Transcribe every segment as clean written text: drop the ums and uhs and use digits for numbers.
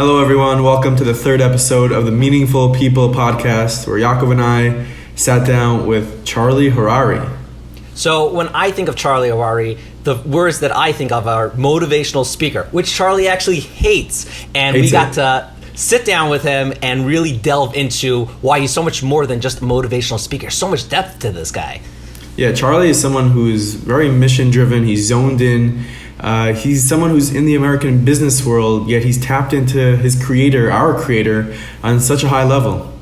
Hello, everyone. Welcome to the third episode of the Meaningful People podcast, where Yaakov and I sat down with Charlie Harary. So when I think of Charlie Harary, the words that I think of are motivational speaker, which Charlie actually hates. And we got to sit down with him and really delve into why he's so much more than just a motivational speaker. So much depth to this guy. Yeah, Charlie is someone who's very mission-driven. He's zoned in. He's someone who's in the American business world, yet he's tapped into his creator, our creator, on such a high level.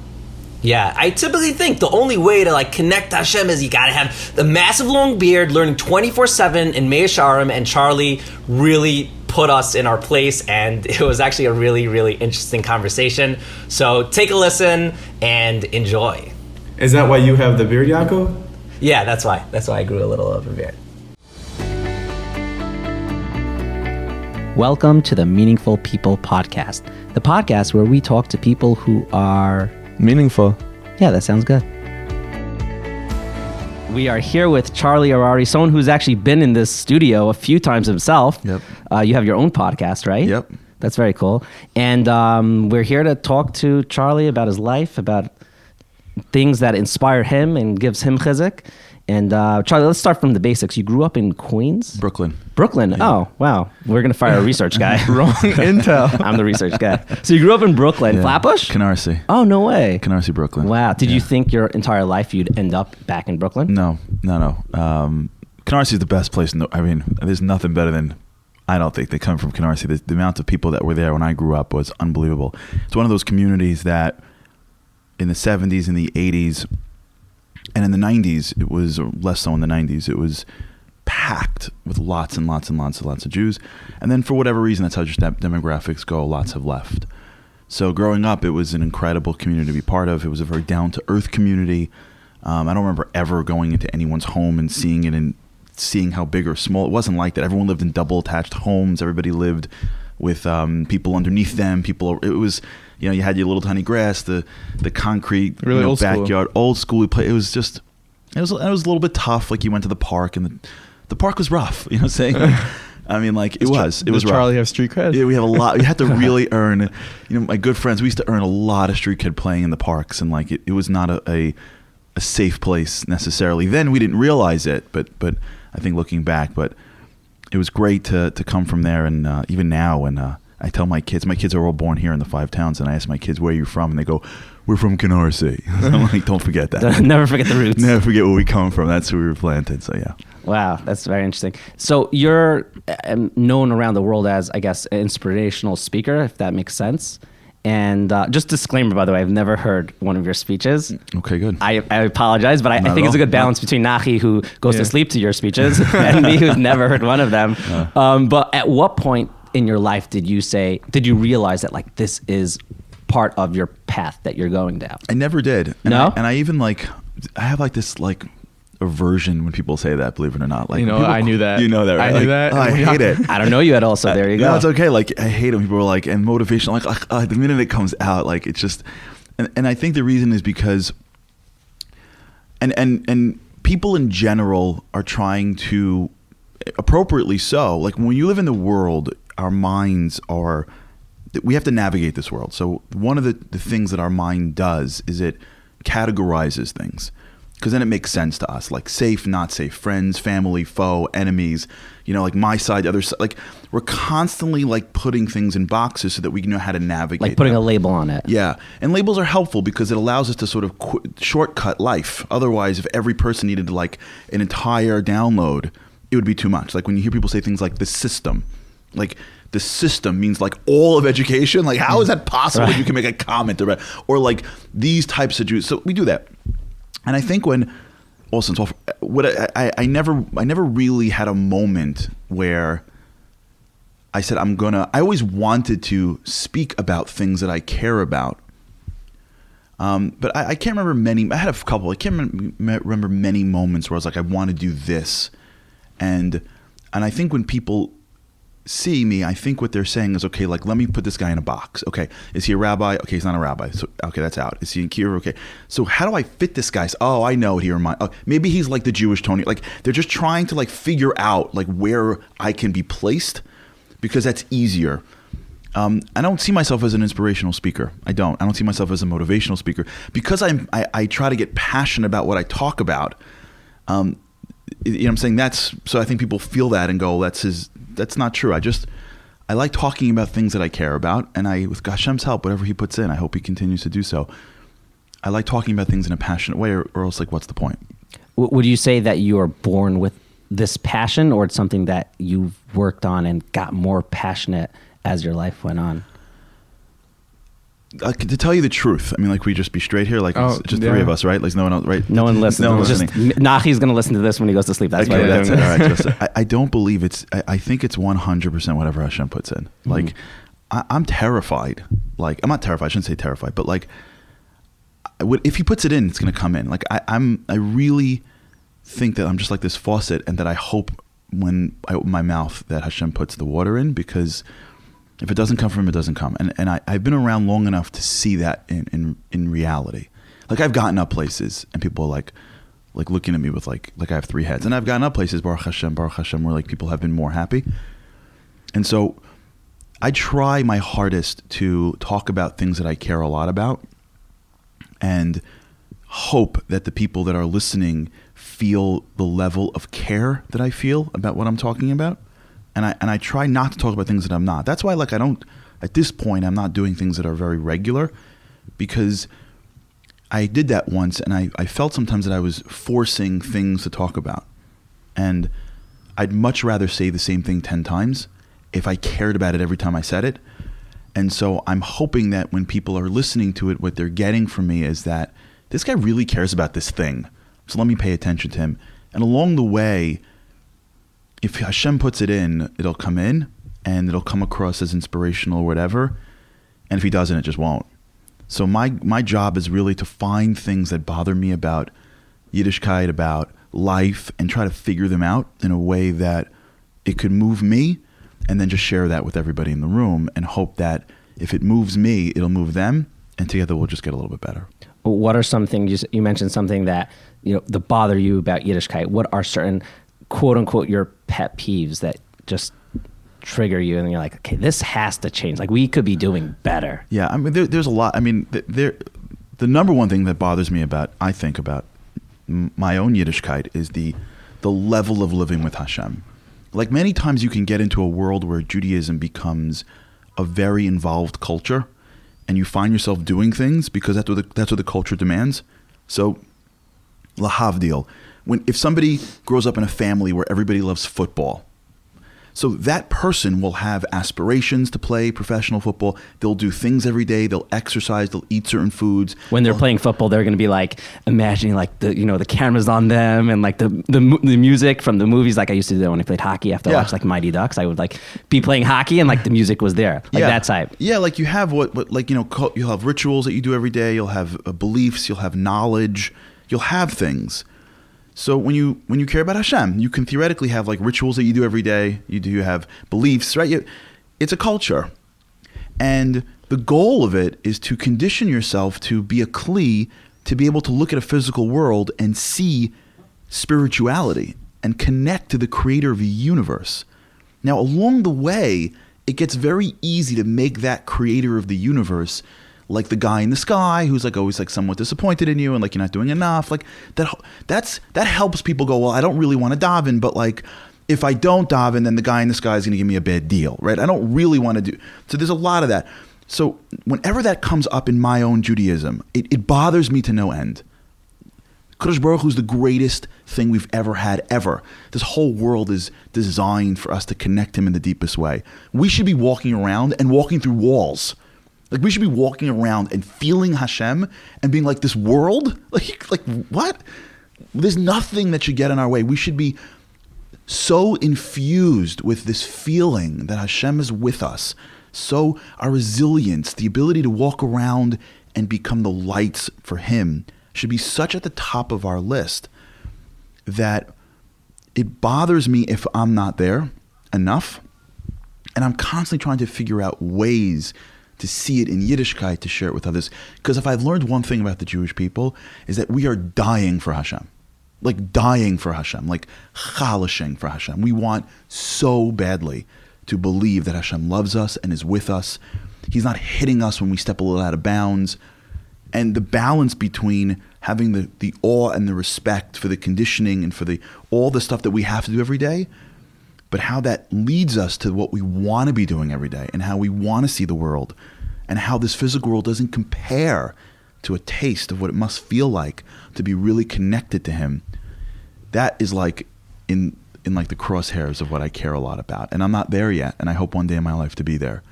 Yeah, I typically think the only way to connect to Hashem is you gotta have the massive long beard, learning 24/7 in Mei Sharim, and Charlie really put us in our place, and it was actually a really, really interesting conversation. So take a listen and enjoy. Is that why you have the beard, Yaakov? Yeah, that's why. That's why I grew a little of a beard. Welcome to the Meaningful People podcast, the podcast where we talk to people who are meaningful. Yeah, that sounds good. We are here with Charlie Harary, someone who's actually been in this studio a few times himself. Yep. You have your own podcast, right? Yep. That's very cool. And we're here to talk to Charlie about his life, about things that inspire him and gives him chizuk. And Charlie, let's start from the basics. You grew up in Queens? Brooklyn. Brooklyn. Yeah. Oh, wow. We're going to fire a research guy. Wrong intel. I'm the research guy. So you grew up in Brooklyn. Yeah. Flatbush? Canarsie. Oh, no way. Canarsie, Brooklyn. Wow. Did you think your entire life you'd end up back in Brooklyn? No. Canarsie is the best place. There's nothing better than, I don't think, they come from Canarsie. The amount of people that were there when I grew up was unbelievable. It's one of those communities that in the 70s and the 80s, and in the 90s, it was less so in the 90s, it was packed with lots and lots and lots and lots of Jews. And then for whatever reason, that's how just demographics go, lots have left. So growing up, it was an incredible community to be part of. It was a very down-to-earth community. I don't remember ever going into anyone's home and seeing it and seeing how big or small. It wasn't like that. Everyone lived in double-attached homes. Everybody lived with people underneath them. It was... you had your little tiny grass, the concrete really old backyard, old school. It was a little bit tough. Like you went to the park and the park was rough. You know what I'm saying? It was rough. Charlie have street cred? Yeah, we have a lot. We had to really earn. My good friends, we used to earn a lot of street cred playing in the parks, and it was not a safe place necessarily. Then we didn't realize it, but I think looking back, but it was great to come from there, and even now and. I tell my kids are all born here in the 5 towns, and I ask my kids, where are you from? And they go, we're from Canarsie. I'm like, don't forget that. Never forget the roots. Never forget where we come from. That's where we were planted, so yeah. Wow, that's very interesting. So you're known around the world as, I guess, an inspirational speaker, if that makes sense. And just disclaimer, by the way, I've never heard one of your speeches. Okay, good. I apologize, but I think it's a good balance between Nachi, who goes to sleep to your speeches, and me, who's never heard one of them. But at what point in your life did you realize that this is part of your path that you're going down? I never did. No? I even I have this aversion when people say that, believe it or not. I knew that. You know that, right? I knew that. Oh, I hate it. I don't know you at all, so there you go. No, it's okay. I hate it when people are and motivational. The minute it comes out, it's just, and I think the reason is because, and people in general are trying to, appropriately so, when you live in the world, our minds we have to navigate this world. So one of the things that our mind does is it categorizes things, because then it makes sense to us, safe, not safe, friends, family, foe, enemies, my side, the other side. We're constantly putting things in boxes so that we know how to navigate. Putting a label on it. Yeah. And labels are helpful because it allows us to sort of shortcut life. Otherwise, if every person needed an entire download, it would be too much. When you hear people say things like the system, the system means all of education. How is that possible? Right. You can make a comment about, or these types of Jews. So we do that. And I think I never really had a moment where I said, I always wanted to speak about things that I care about. But I can't remember many. I had a couple. I can't remember many moments where I was I want to do this. And I think when people see me, I think what they're saying is, okay, let me put this guy in a box. Okay, is he a rabbi? Okay, he's not a rabbi. So okay, that's out. Is he a kiruv? Okay, so how do I fit this guy? Oh, I know here. Maybe he's the Jewish Tony. They're just trying to figure out where I can be placed, because that's easier. I don't see myself as an inspirational speaker. I don't see myself as a motivational speaker because I try to get passionate about what I talk about. You know what I'm saying? So I think people feel that and go, that's not true. I like talking about things that I care about, and with Hashem's help, whatever he puts in, I hope he continues to do so. I like talking about things in a passionate way, or else, like, what's the point? Would you say that you are born with this passion, or it's something that you've worked on and got more passionate as your life went on? To tell you the truth, I mean, like, we just be straight here, like, it's just three of us, right? Like, no one else, right? No one listens. No one just Nachi's going to listen to this when he goes to sleep. That's why we're doing All this. right, I don't believe I think it's 100% whatever Hashem puts in. Like, I'm terrified. Like, I'm not terrified. I shouldn't say terrified, but like, if he puts it in, it's going to come in. Like, I really think that I'm just like this faucet, and that I hope when I open my mouth that Hashem puts the water in, because if it doesn't come from him, it doesn't come. And I've been around long enough to see that in reality. Like, I've gotten up places and people are like looking at me with like I have three heads. And I've gotten up places, Baruch Hashem, where like people have been more happy. And so I try my hardest to talk about things that I care a lot about, and hope that the people that are listening feel the level of care that I feel about what I'm talking about. And I try not to talk about things that I'm not. That's why, like, at this point, I'm not doing things that are very regular, because I did that once, and I felt sometimes that I was forcing things to talk about. And I'd much rather say the same thing 10 times if I cared about it every time I said it. And so I'm hoping that when people are listening to it, what they're getting from me is that this guy really cares about this thing. So let me pay attention to him. And along the way, if Hashem puts it in, it'll come in, and it'll come across as inspirational or whatever. And if he doesn't, it just won't. So my job is really to find things that bother me about Yiddishkeit, about life, and try to figure them out in a way that it could move me, and then just share that with everybody in the room, and hope that if it moves me, it'll move them, and together we'll just get a little bit better. What are some things, you mentioned something that, that bother you about Yiddishkeit. What are certain, quote unquote, your pet peeves that just trigger you, and you're like, okay, this has to change. Like, we could be doing better. Yeah, I mean, there's a lot. I mean, the number one thing that bothers me about my own Yiddishkeit is the level of living with Hashem. Like, many times you can get into a world where Judaism becomes a very involved culture, and you find yourself doing things because that's what the culture demands. So, lahavdil, if somebody grows up in a family where everybody loves football, so that person will have aspirations to play professional football. They'll do things every day. They'll exercise. They'll eat certain foods. When they're playing football, they're going to be like imagining like the cameras on them, and like the music from the movies. Like I used to do that when I played hockey. After I watched like Mighty Ducks, I would like be playing hockey, and like the music was there, like that type. Yeah, like you have you'll have rituals that you do every day. You'll have beliefs. You'll have knowledge. You'll have things. So when you care about Hashem, you can theoretically have like rituals that you do every day. You have beliefs, right? It's a culture. And the goal of it is to condition yourself to be a kli, to be able to look at a physical world and see spirituality and connect to the creator of the universe. Now, along the way, it gets very easy to make that creator of the universe like the guy in the sky who's like always like somewhat disappointed in you and like you're not doing enough. Like that helps people go, well, I don't really want to daven, but like if I don't daven, then the guy in the sky is going to give me a bad deal, right? I don't really want to do. So there's a lot of that. So whenever that comes up in my own Judaism, it bothers me to no end. Kadosh Baruch Hu is the greatest thing we've ever had, ever. This whole world is designed for us to connect him in the deepest way. We should be walking around and walking through walls. Like, we should be walking around and feeling Hashem and being like, this world? Like what? There's nothing that should get in our way. We should be so infused with this feeling that Hashem is with us. So our resilience, the ability to walk around and become the lights for him should be such at the top of our list that it bothers me if I'm not there enough. And I'm constantly trying to figure out ways to see it in Yiddishkeit, to share it with others. Because if I've learned one thing about the Jewish people, is that we are dying for Hashem. Like dying for Hashem, like chalashing for Hashem. We want so badly to believe that Hashem loves us and is with us. He's not hitting us when we step a little out of bounds. And the balance between having the awe and the respect for the conditioning and for all the stuff that we have to do every day, but how that leads us to what we want to be doing every day and how we want to see the world and how this physical world doesn't compare to a taste of what it must feel like to be really connected to him. That is like in like the crosshairs of what I care a lot about. And I'm not there yet, and I hope one day in my life to be there.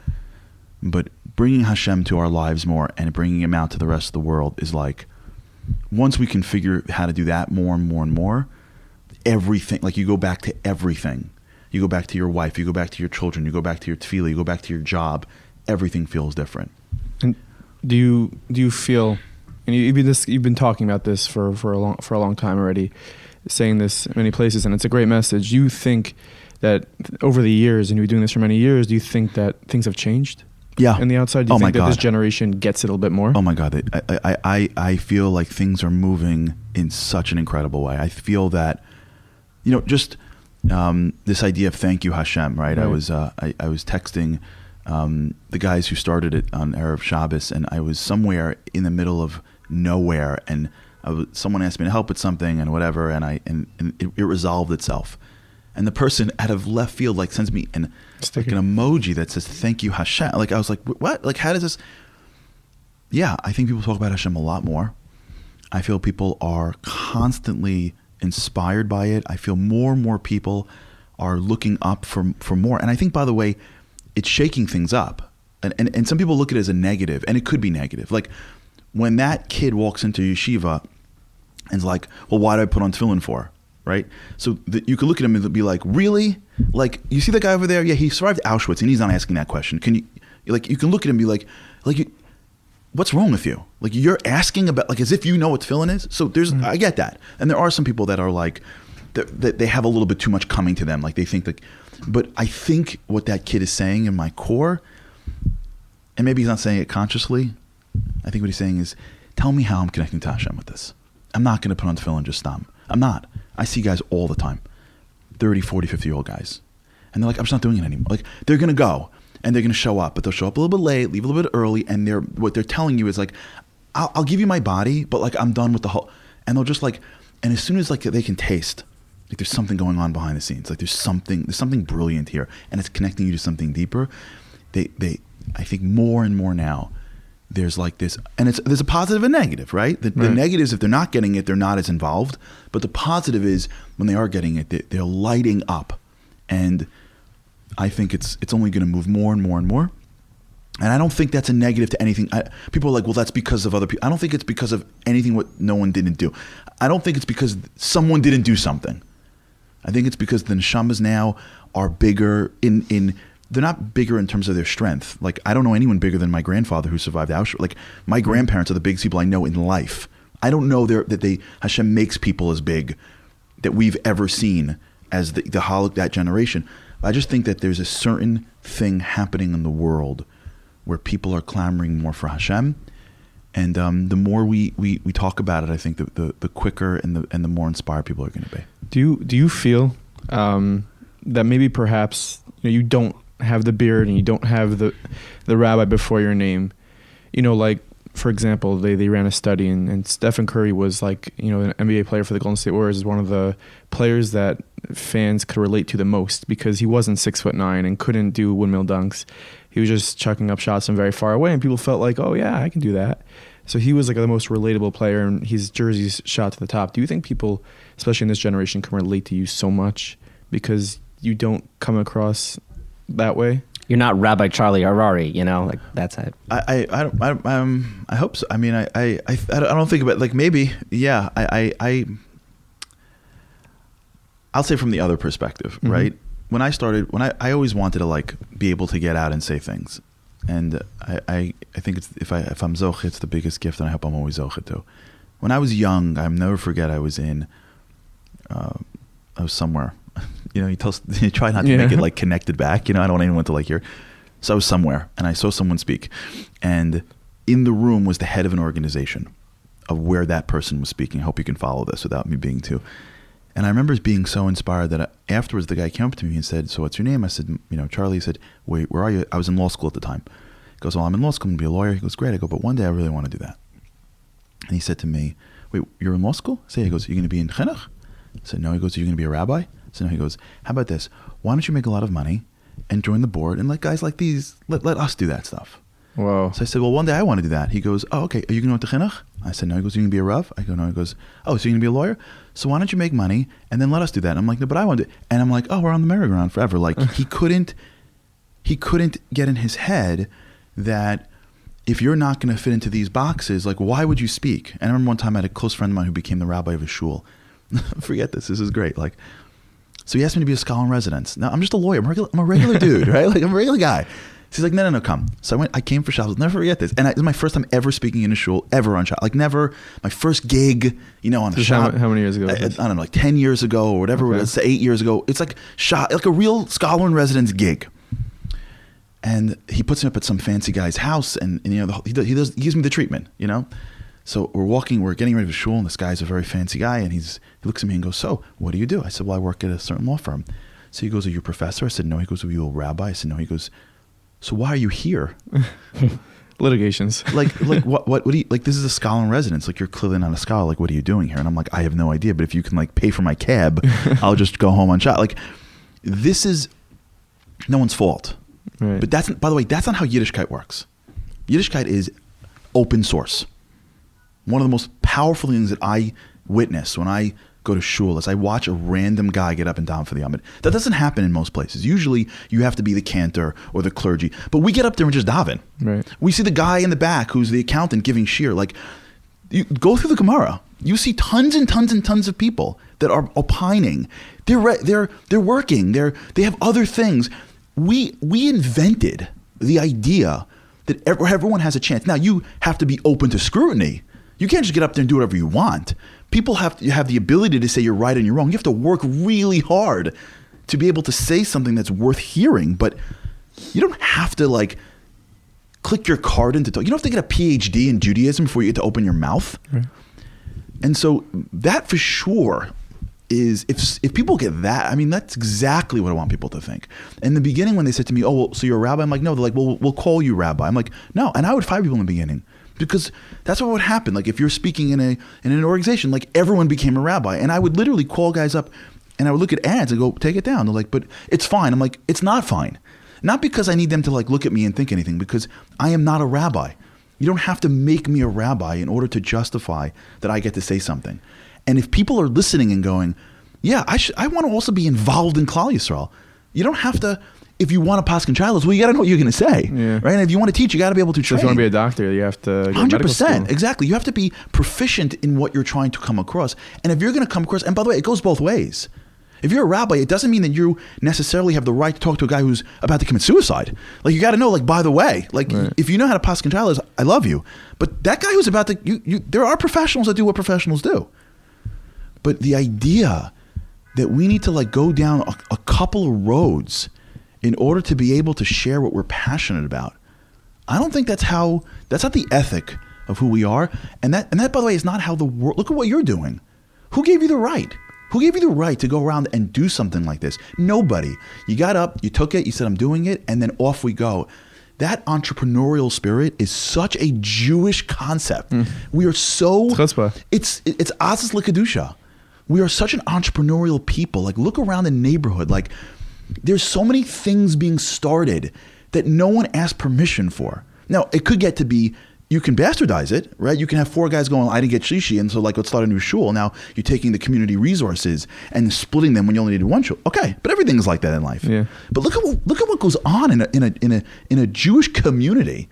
But bringing Hashem to our lives more and bringing him out to the rest of the world is like, once we can figure how to do that more and more and more, everything, like you go back to everything. You go back to your wife, you go back to your children, you go back to your tefillah, you go back to your job. Everything feels different. And do you feel, and you've been talking about this for a long time already, saying this in many places, and it's a great message. Do you think that over the years, and you've been doing this for many years, do you think that things have changed? Yeah. In the outside, do you think that this generation gets it a little bit more? Oh my God, I feel like things are moving in such an incredible way. I feel that, just this idea of thank you Hashem, right? I was texting the guys who started it on Erev Shabbos, and I was somewhere in the middle of nowhere, and someone asked me to help with something and whatever, and it resolved itself. And the person out of left field sends me like an emoji that says thank you Hashem. Like I was like, what? Like how does this? Yeah, I think people talk about Hashem a lot more. I feel people are constantly inspired by it. I feel more and more people are looking up for more. And I think, by the way, it's shaking things up. And some people look at it as a negative, and it could be negative. Like when that kid walks into yeshiva and is like, well, why did I put on tefillin for? Right? So you could look at him and be like, really? Like, you see that guy over there? Yeah, he survived Auschwitz, and he's not asking that question. You can look at him and be like, what's wrong with you? Like, you're asking about, like, as if you know what tefillin is. So I get that. And there are some people that are like, that they have a little bit too much coming to them. Like, they think like, but I think what that kid is saying in my core, and maybe he's not saying it consciously, I think what he's saying is, tell me how I'm connecting to Hashem with this. I'm not going to put on tefillin just stop. I'm not. I see guys all the time, 30, 40, 50-year-old guys. And they're like, I'm just not doing it anymore. Like, they're going to go and they're going to show up, but they'll show up a little bit late, leave a little bit early. And what they're telling you is like, I'll give you my body, but like, I'm done with the whole, and they'll just like, and as soon as like they can taste, like there's something going on behind the scenes. Like there's something brilliant here, and it's connecting you to something deeper. I think more and more now, there's like this, and there's a positive and negative, right? The negatives, if they're not getting it, they're not as involved. But the positive is when they are getting it, they're lighting up. And I think it's only going to move more and more and more. And I don't think that's a negative to anything. People are like, well, that's because of other people. I don't think it's because of anything what no one didn't do. I don't think it's because someone didn't do something. I think it's because the neshamas now are bigger they're not bigger in terms of their strength. Like, I don't know anyone bigger than my grandfather who survived Auschwitz. Like, my grandparents are the biggest people I know in life. I don't know that Hashem makes people as big that we've ever seen as that generation. I just think that there's a certain thing happening in the world where people are clamoring more for Hashem. And the more we talk about it, I think the quicker and the more inspired people are going to be. Do you feel that maybe perhaps you don't have the beard and you don't have the rabbi before your name? Like, for example, they ran a study and Stephen Curry was like, an NBA player for the Golden State Warriors, is one of the players that fans could relate to the most because he wasn't 6'9" and couldn't do windmill dunks. He was just chucking up shots from very far away, and people felt like, oh yeah, I can do that. So he was like the most relatable player, and his jersey's shot to the top. Do you think people, especially in this generation, can relate to you so much because you don't come across that way? You're not Rabbi Charlie Harary, like that's it. I hope so. I mean, I don't think about, like, maybe, yeah. I'll say from the other perspective, right? When I started, I always wanted to like be able to get out and say things, and I think it's if I'm zoche, it's the biggest gift, and I hope I'm always zoche too. When I was young, I'll never forget. I was somewhere. You try not to make it like connected back. I don't want anyone to like hear. So I was somewhere and I saw someone speak, and in the room was the head of an organization of where that person was speaking. I hope you can follow this without me being too. And I remember being so inspired that afterwards the guy came up to me and said, "So what's your name?" I said, "Charlie." He said, "Wait, where are you?" I was in law school at the time. He goes, "Well, I'm in law school. I'm going to be a lawyer." He goes, "Great." I go, "But one day I really want to do that." And he said to me, "Wait, you're in law school?" I said, "He goes, you're going to be in chinuch?" I said, "No." He goes, "Are you going to be a rabbi?" I said, "No." He goes, "How about this? Why don't you make a lot of money and join the board and let guys like these, let us do that stuff." Whoa. So I said, "Well, one day I want to do that." He goes, "Oh, okay. Are you going to go to chinuch?" I said, "No." He goes, "Are you going to be a rav?" I go, "No." He goes, "Oh, so you're going to be a lawyer? So why don't you make money and then let us do that?" And I'm like, "No, but I want to." And I'm like, "Oh, we're on the merry-go-round forever." Like he couldn't get in his head that if you're not going to fit into these boxes, like why would you speak? And I remember one time I had a close friend of mine who became the rabbi of a shul. Forget this. This is great. Like, so he asked me to be a scholar in residence. Now I'm just a lawyer. I'm a regular dude, right? Like I'm a regular guy. So he's like, no, come. So I came for Shabbos. I'll never forget this. And it was my first time ever speaking in a shul, ever on Shabbos. Like never, my first gig, on a Shabbos. How many years ago? I don't know, like 10 years ago or whatever it was, 8 years ago. It's like a real scholar in residence gig. And he puts me up at some fancy guy's house, and he gives me the treatment, So we're getting ready for shul, and this guy's a very fancy guy, and he looks at me and goes, "So, what do you do?" I said, "Well, I work at a certain law firm." So he goes, "Are you a professor?" I said, "No." He goes, "Are you a rabbi?" I said, "No." He goes, "So why are you here?" Litigations. like what do you, like, this is a scholar in residence. Like, you're clearly not a scholar. Like, what are you doing here? And I'm like, "I have no idea, but if you can like pay for my cab, I'll just go home on shot." Like, this is no one's fault. Right. But by the way, that's not how Yiddishkeit works. Yiddishkeit is open source. One of the most powerful things that I witness when I go to shul is I watch a random guy get up and down for the Amid. That doesn't happen in most places. Usually you have to be the cantor or the clergy. But we get up there and just daven. Right. We see the guy in the back who's the accountant giving shir. Like, you go through the Gemara. You see tons and tons and tons of people that are opining. They're working. They have other things. We invented the idea that everyone has a chance. Now, you have to be open to scrutiny. You can't just get up there and do whatever you want. People have the ability to say you're right and you're wrong. You have to work really hard to be able to say something that's worth hearing. But you don't have to like click your card into talk. You don't have to get a PhD in Judaism before you get to open your mouth. Right. And so that for sure is, if people get that, I mean, that's exactly what I want people to think. In the beginning, when they said to me, "Oh, well, so you're a rabbi?" I'm like, "No." They're like, "Well, we'll call you rabbi." I'm like, "No." And I would fire people in the beginning because that's what would happen. Like, if you're speaking in an organization, like everyone became a rabbi, and I would literally call guys up and I would look at ads and go, "Take it down." They're like, "But it's fine." I'm like, "It's not fine." Not because I need them to like look at me and think anything, because I am not a rabbi. You don't have to make me a rabbi in order to justify that I get to say something. And if people are listening and going, "Yeah, I want to also be involved in Klal Yisrael," you don't have to. If you want to paskin shilos, well, you got to know what you're going to say, right? And if you want to teach, you got to be able to train. So if you want to be a doctor, you have to. 100%, exactly. You have to be proficient in what you're trying to come across. And if you're going to come across, and by the way, it goes both ways. If you're a rabbi, it doesn't mean that you necessarily have the right to talk to a guy who's about to commit suicide. Like, you got to know, like, by the way, like, right. If you know how to paskin shilos, I love you. But that guy who's about to, there are professionals that do what professionals do. But the idea that we need to like go down a couple of roads in order to be able to share what we're passionate about, I don't think that's not the ethic of who we are. And that, by the way, is not how the world, look at what you're doing. Who gave you the right? Who gave you the right to go around and do something like this? Nobody. You got up, you took it, you said, "I'm doing it," and then off we go. That entrepreneurial spirit is such a Jewish concept. We are so, it's Asis L'Kedusha. We are such an entrepreneurial people. Like, look around the neighborhood. Like, there's so many things being started that no one asked permission for. Now, it could get to be, you can bastardize it, right? You can have 4 guys going, "I didn't get shishi," and so like, let's start a new shul. Now you're taking the community resources and splitting them when you only needed one shul. Okay, but everything's like that in life. Yeah. But look at what goes on in a Jewish community.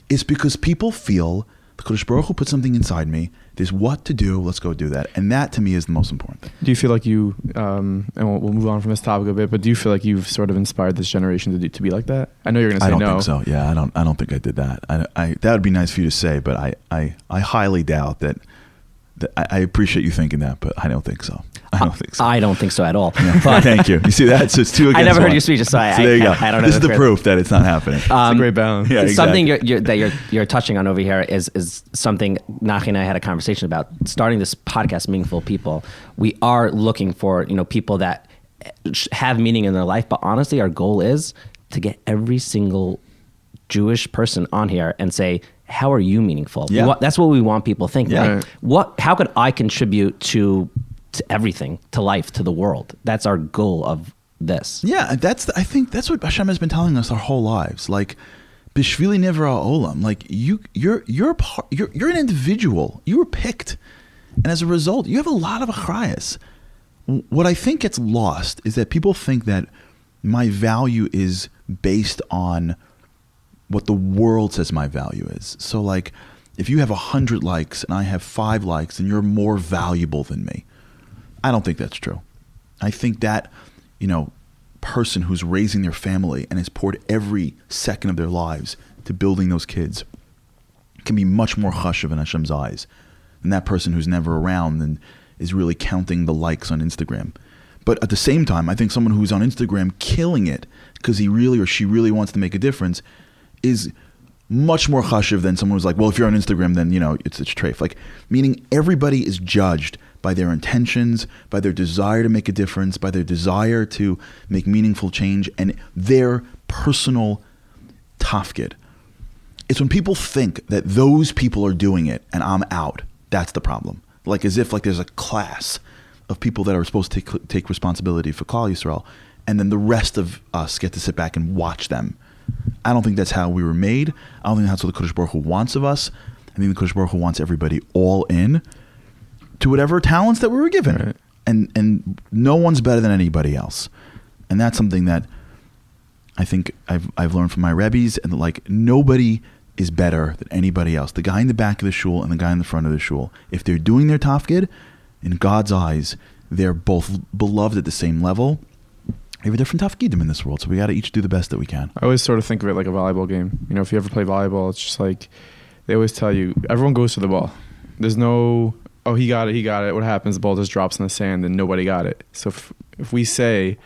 It's because people feel the Kodesh Baruch Hu put something inside me. There's what to do. Let's go do that. And that to me is the most important thing. Do you feel like you, and we'll move on from this topic a bit, but do you feel like you've sort of inspired this generation to be like that? I know you're going to say no. I don't think so. Yeah, I don't think I did that. That would be nice for you to say, but I highly doubt that. I appreciate you thinking that, but I don't think so. I don't think so. I don't think so at all. Yeah. But Thank you. You see that? So it's 2 against I never heard 1. your speech, so there you go. I don't know. This is the proof that it's not happening. It's a great balance. Yeah, exactly. Something you're touching on over here is something Nachi and I had a conversation about. Starting this podcast, Meaningful People, we are looking for people that have meaning in their life, but honestly, our goal is to get every single Jewish person on here and say, how are you meaningful? Yeah. That's what we want people to think. Yeah. Like, how could I contribute to everything, to life, to the world? That's our goal of this. Yeah, I think that's what Hashem has been telling us our whole lives. Like, Bishvili Nivra Olam. Like, you're an individual. You were picked, and as a result, you have a lot of achrayas. What I think gets lost is that people think that my value is based on what the world says my value is. So, like, if you have 100 likes and I have 5 likes, then you're more valuable than me. I don't think that's true. I think that, person who's raising their family and has poured every second of their lives to building those kids can be much more chashuv in Hashem's eyes than that person who's never around and is really counting the likes on Instagram. But at the same time, I think someone who's on Instagram killing it because he really or she really wants to make a difference is much more chashuv than someone who's like, well, if you're on Instagram, then, it's treif. Like, meaning everybody is judged by their intentions, by their desire to make a difference, by their desire to make meaningful change, and their personal tafkid. It's when people think that those people are doing it and I'm out. That's the problem. Like, as if like there's a class of people that are supposed to take responsibility for Klal Yisrael, and then the rest of us get to sit back and watch them. I don't think that's how we were made. I don't think that's what the Kodesh Baruch Hu wants of us. I think the Kodesh Baruch Hu wants everybody all in to whatever talents that we were given. Right. And no one's better than anybody else. And that's something that I think I've learned from my Rebbes, and like, nobody is better than anybody else. The guy in the back of the shul and the guy in the front of the shul, if they're doing their tafkid, in God's eyes, they're both beloved at the same level. We have a different tafkidim in this world, so we got to each do the best that we can. I always sort of think of it like a volleyball game. If you ever play volleyball, it's just like they always tell you, everyone goes for the ball. There's no, oh, he got it. What happens? The ball just drops in the sand and nobody got it. So if we say,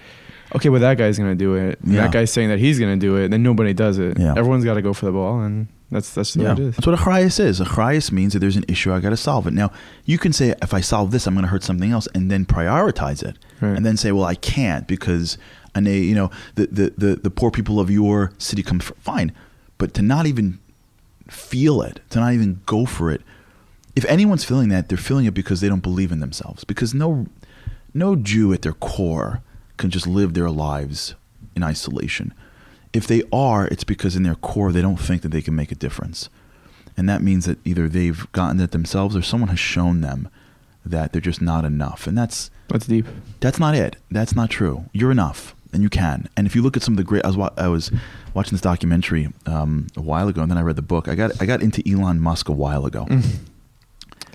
okay, well, that guy's going to do it, and that guy's saying that he's going to do it, then nobody does it. Yeah. Everyone's got to go for the ball, and that's what it is. That's what a chrayas is. A chrayas means that there's an issue, I got to solve it. Now, you can say, if I solve this, I'm going to hurt something else, and then prioritize it. Right. And then say, well, I can't because the poor people of your city come fine. But to not even feel it, to not even go for it, if anyone's feeling that, they're feeling it because they don't believe in themselves. Because no Jew at their core can just live their lives in isolation. If they are, it's because in their core they don't think that they can make a difference. And that means that either they've gotten it themselves or someone has shown them that they're just not enough. And that's deep. That's not it. That's not true. You're enough, and you can. And if you look at some of the great, I was watching this documentary a while ago, and then I read the book. I got into Elon Musk a while ago.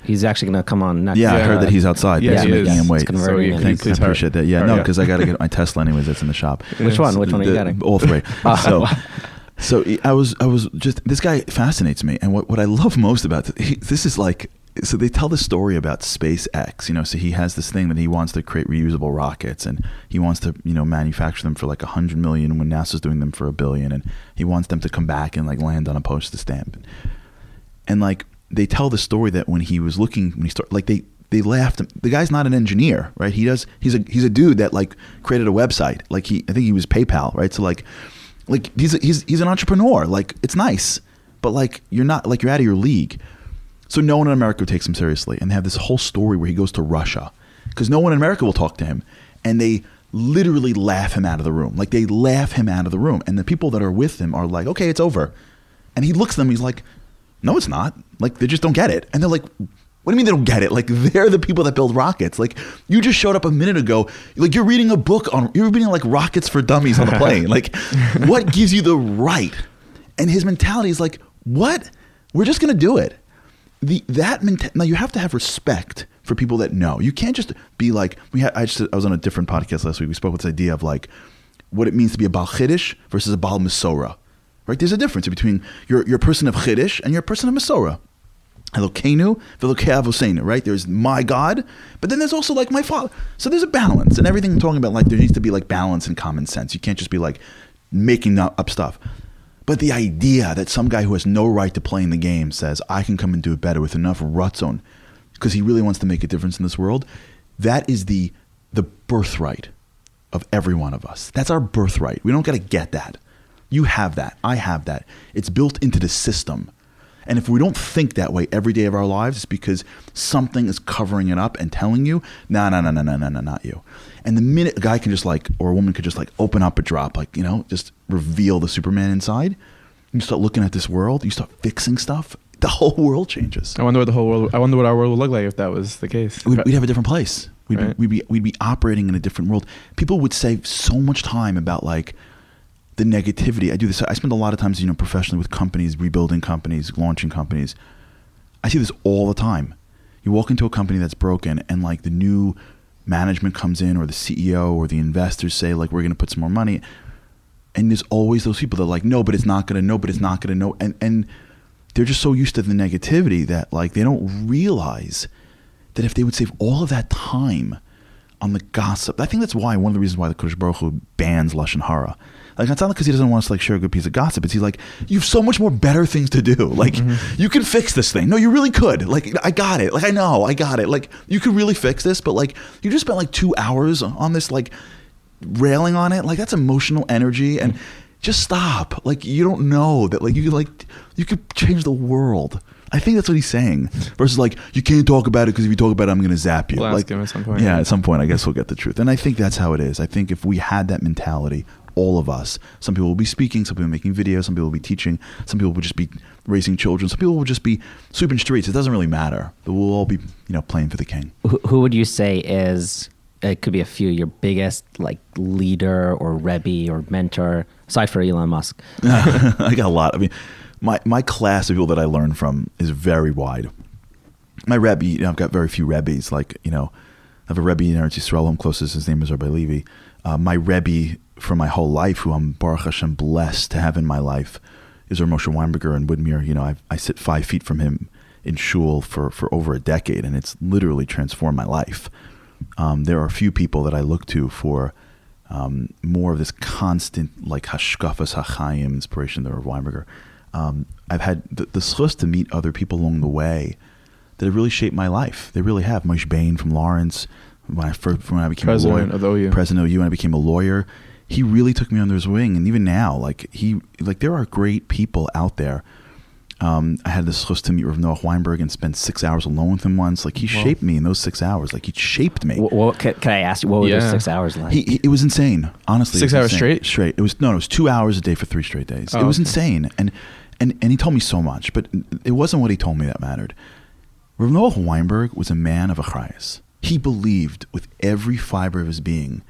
He's actually going to come on next. Yeah, I heard that he's outside. Yeah, he is. Him wait. So I appreciate that. Yeah, no, because I got to get my Tesla anyways. That's in the shop. Which one? Which one are you getting? All three. So I was just, this guy fascinates me, and what I love most about this is like, so they tell the story about SpaceX. So he has this thing that he wants to create reusable rockets, and he wants to manufacture them for like 100 million when NASA's doing them for $1 billion, and he wants them to come back and like land on a postage stamp, and like. They tell the story that when he started, like they laughed. The guy's not an engineer, right? He's a dude that like created a website. Like I think he was PayPal, right? So like he's an entrepreneur. Like, it's nice, but like you're out of your league. So no one in America takes him seriously, and they have this whole story where he goes to Russia because no one in America will talk to him, and they literally laugh him out of the room. Like, they laugh him out of the room, and the people that are with him are like, okay, it's over, and he looks at them. He's like, no, it's not. Like, they just don't get it. And they're like, what do you mean they don't get it? Like, they're the people that build rockets. Like, you just showed up a minute ago. Like, you're reading like Rockets for Dummies on a plane. Like, what gives you the right? And his mentality is like, what? We're just going to do it. Now, you have to have respect for people that know. You can't just be like, I was on a different podcast last week. We spoke with this idea of like, what it means to be a Baal Chiddush versus a Baal Mesorah. Right? There's a difference between you're a person of Chiddush and you're a person of Mesorah. Elokeinu, v'Elokei Avoseinu, right? There's my God, but then there's also like my Father. So there's a balance, and everything I'm talking about, like there needs to be like balance and common sense. You can't just be like making up stuff. But the idea that some guy who has no right to play in the game says, I can come and do it better with enough ratzon, because he really wants to make a difference in this world, that is the birthright of every one of us. That's our birthright. We don't got to get that. You have that. I have that. It's built into the system. And if we don't think that way every day of our lives, it's because something is covering it up and telling you, no, not you. And the minute a guy can just like, or a woman could just like open up a drop, like, you know, just reveal the Superman inside, you start looking at this world, you start fixing stuff, the whole world changes. I wonder what our world would look like if that was the case. We'd have a different place. Right. We'd be operating in a different world. People would save so much time about like the negativity. I do this. I spend a lot of times, you know, professionally with companies, rebuilding companies, launching companies. I see this all the time. You walk into a company that's broken and like the new management comes in, or the CEO or the investors say like, we're going to put some more money. And there's always those people that are like, no, but it's not going to, no, but it's not going to, no. And they're just so used to the negativity that like, they don't realize that if they would save all of that time on the gossip. I think that's why, one of the reasons why the Kodesh Baruch Hu bans Lashon Hara. Like, it's not because he doesn't want us to like share a good piece of gossip. It's he's like, you have so much more better things to do. Like, you can fix this thing. No, you really could. Like, I got it. Like, I know, I got it. Like, you could really fix this, but like, you just spent like 2 hours on this, like, railing on it. Like, that's emotional energy, and just stop. Like, you don't know that, like, you could change the world. I think that's what he's saying. Versus like, you can't talk about it because if you talk about it, I'm going to zap you. We'll like, ask him at some point. Yeah, at some point, I guess we'll get the truth. And I think that's how it is. I think if we had that mentality, all of us, some people will be speaking, some people making videos, some people will be teaching, some people will just be raising children, some people will just be sweeping streets. It doesn't really matter. But we'll all be, you know, playing for the king. Who would you say is, it could be a few, your biggest like leader or Rebbe or mentor, aside for Elon Musk? I got a lot. I mean, my class of people that I learn from is very wide. My Rebbe, you know, I've got very few Rebbes. Like, you know, I have a Rebbe in Eretz Yisrael. I'm closest. His name is Rabbi Levi. My Rebbe for my whole life, who I'm Baruch Hashem blessed to have in my life, is Rav Moshe Weinberger in Woodmere. You know, I sit 5 feet from him in shul for over a decade, and it's literally transformed my life. There are a few people that I look to for more of this constant, like, hashkafas hachayim inspiration than Rav Weinberger. I've had the schus to meet other people along the way that have really shaped my life. They really have. Moshe Bain from Lawrence, when I became President a lawyer, President of OU, when I became a lawyer, he really took me under his wing. And even now, like, there are great people out there. I had this chus to meet Rav Noach Weinberg and spend 6 hours alone with him once. Like, he shaped me in those 6 hours. Like, he shaped me. Can I ask you, what were those 6 hours like? It was insane. Honestly, 6 hours straight? Straight. It was 2 hours a day for 3 straight days. It was insane. And he told me so much, but it wasn't what he told me that mattered. Rav Noach Weinberg was a man of achrayus. He believed with every fiber of his being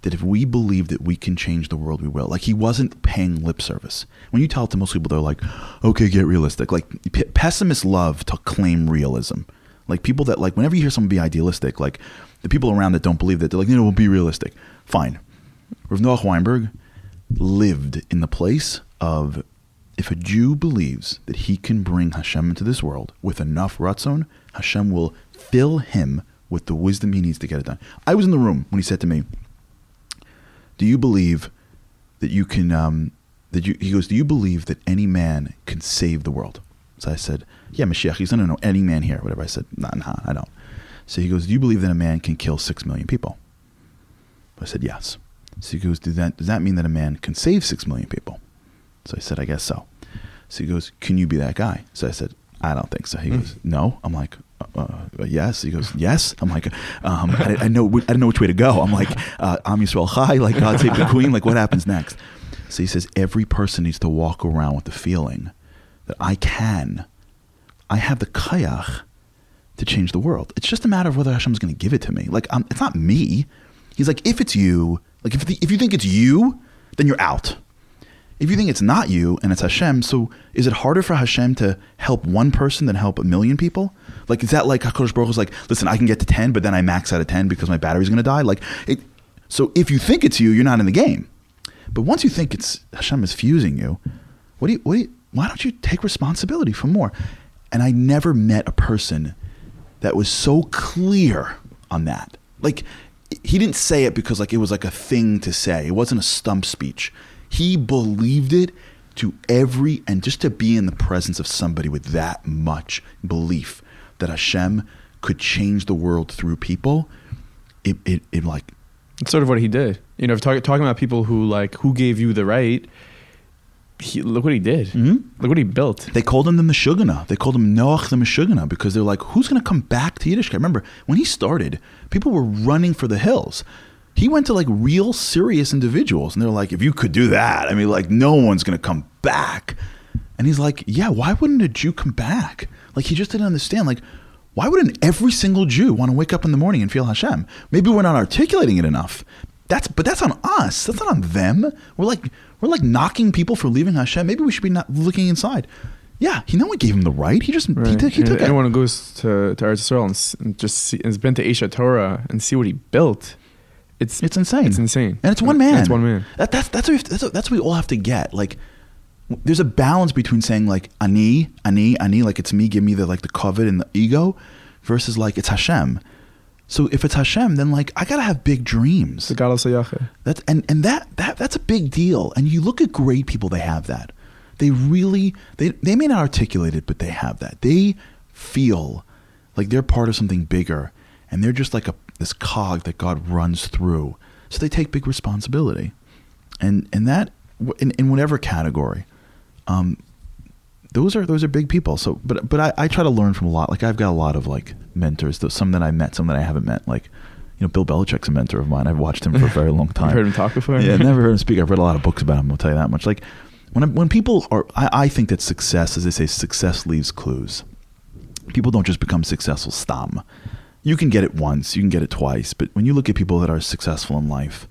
that if we believe that we can change the world, we will. Like, he wasn't paying lip service. When you tell it to most people, they're like, okay, get realistic. Like, pessimists love to claim realism. Like, people that, like, whenever you hear someone be idealistic, like, the people around that don't believe that, they're like, we'll be realistic. Fine. Rav Noach Weinberg lived in the place of, if a Jew believes that he can bring Hashem into this world with enough ratzon, Hashem will fill him with the wisdom he needs to get it done. I was in the room when he said to me, do you believe that you can, he goes, do you believe that any man can save the world? So I said, yeah, Mashiach. He said, no, any man here, whatever. I said, nah, I don't. So he goes, do you believe that a man can kill 6 million people? I said, yes. So he goes, does that mean that a man can save 6 million people? So I said, I guess so. So he goes, can you be that guy? So I said, I don't think so. He goes, no. I'm like, yes. He goes, yes. I'm like, I didn't know which way to go. I'm like, Am Yisrael Chai, like, God save the queen. Like, what happens next? So he says, every person needs to walk around with the feeling that I have the kayach to change the world. It's just a matter of whether Hashem's going to give it to me. Like, it's not me. He's like, if it's you, like, if you think it's you, then you're out. If you think it's not you and it's Hashem, so is it harder for Hashem to help one person than help 1 million people? Like, is that like HaKadosh Baruch Hu is like, listen, I can get to 10, but then I max out at 10 because my battery's going to die? Like, so if you think it's you, you're not in the game. But once you think it's Hashem is fusing you, why don't you take responsibility for more? And I never met a person that was so clear on that. Like, he didn't say it because like it was like a thing to say. It wasn't a stump speech. He believed it to and just to be in the presence of somebody with that much belief that Hashem could change the world through people, it like... It's sort of what he did. You know, talking about people who gave you the right, look what he did. Mm-hmm. Look what he built. They called him the Meshuggeneh. They called him Noach the Meshuggeneh because they're like, who's going to come back to Yiddishkeit? Remember, when he started, people were running for the hills. He went to like real serious individuals and they're like, if you could do that, I mean, like no one's going to come back. And he's like, yeah, why wouldn't a Jew come back? Like he just didn't understand. Like, why wouldn't every single Jew want to wake up in the morning and feel Hashem? Maybe we're not articulating it enough. But that's on us. That's not on them. We're like knocking people for leaving Hashem. Maybe we should be not looking inside. Yeah, no one gave him the right. He just he took it. Anyone who goes to Eretz Yisrael and just has been to Esha Torah and see what he built, it's insane. It's insane, and it's one man. It's one man. That's what we all have to get. Like, there's a balance between saying like ani, like it's me, give me the like the covet and the ego, versus like it's Hashem. So if it's Hashem, then like I gotta have big dreams. The Gadol Sayache. That's a big deal. And you look at great people, they have that. They really they may not articulate it, but they have that. They feel like they're part of something bigger, and they're just like this cog that God runs through. So they take big responsibility, and that in whatever category. Those are big people. So, but I try to learn from a lot. Like I've got a lot of like mentors. Some that I met, some that I haven't met. Like, you know, Bill Belichick's a mentor of mine. I've watched him for a very long time. You've heard him talk before? Yeah, I've never heard him speak. I've read a lot of books about him. I'll tell you that much. Like when people are, I think that success, as they say, success leaves clues. People don't just become successful stam. You can get it once, you can get it twice, but when you look at people that are successful in life,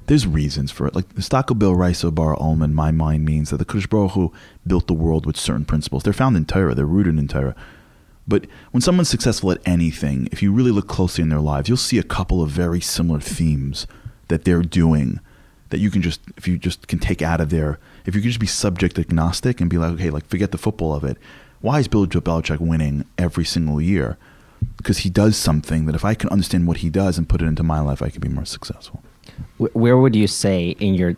there's reasons for it. Like the Stakel Bil Raiso Bar Ulman, my mind means that the Kodesh Baruch Hu built the world with certain principles. They're found in Torah, they're rooted in Torah. But when someone's successful at anything, if you really look closely in their lives, you'll see a couple of very similar themes that they're doing that you can just, if you just can take out of there, if you could just be subject agnostic and be like, okay, like forget the football of it. Why is Bill Belichick winning every single year? Because he does something that if I can understand what he does and put it into my life, I can be more successful. Where would you say in your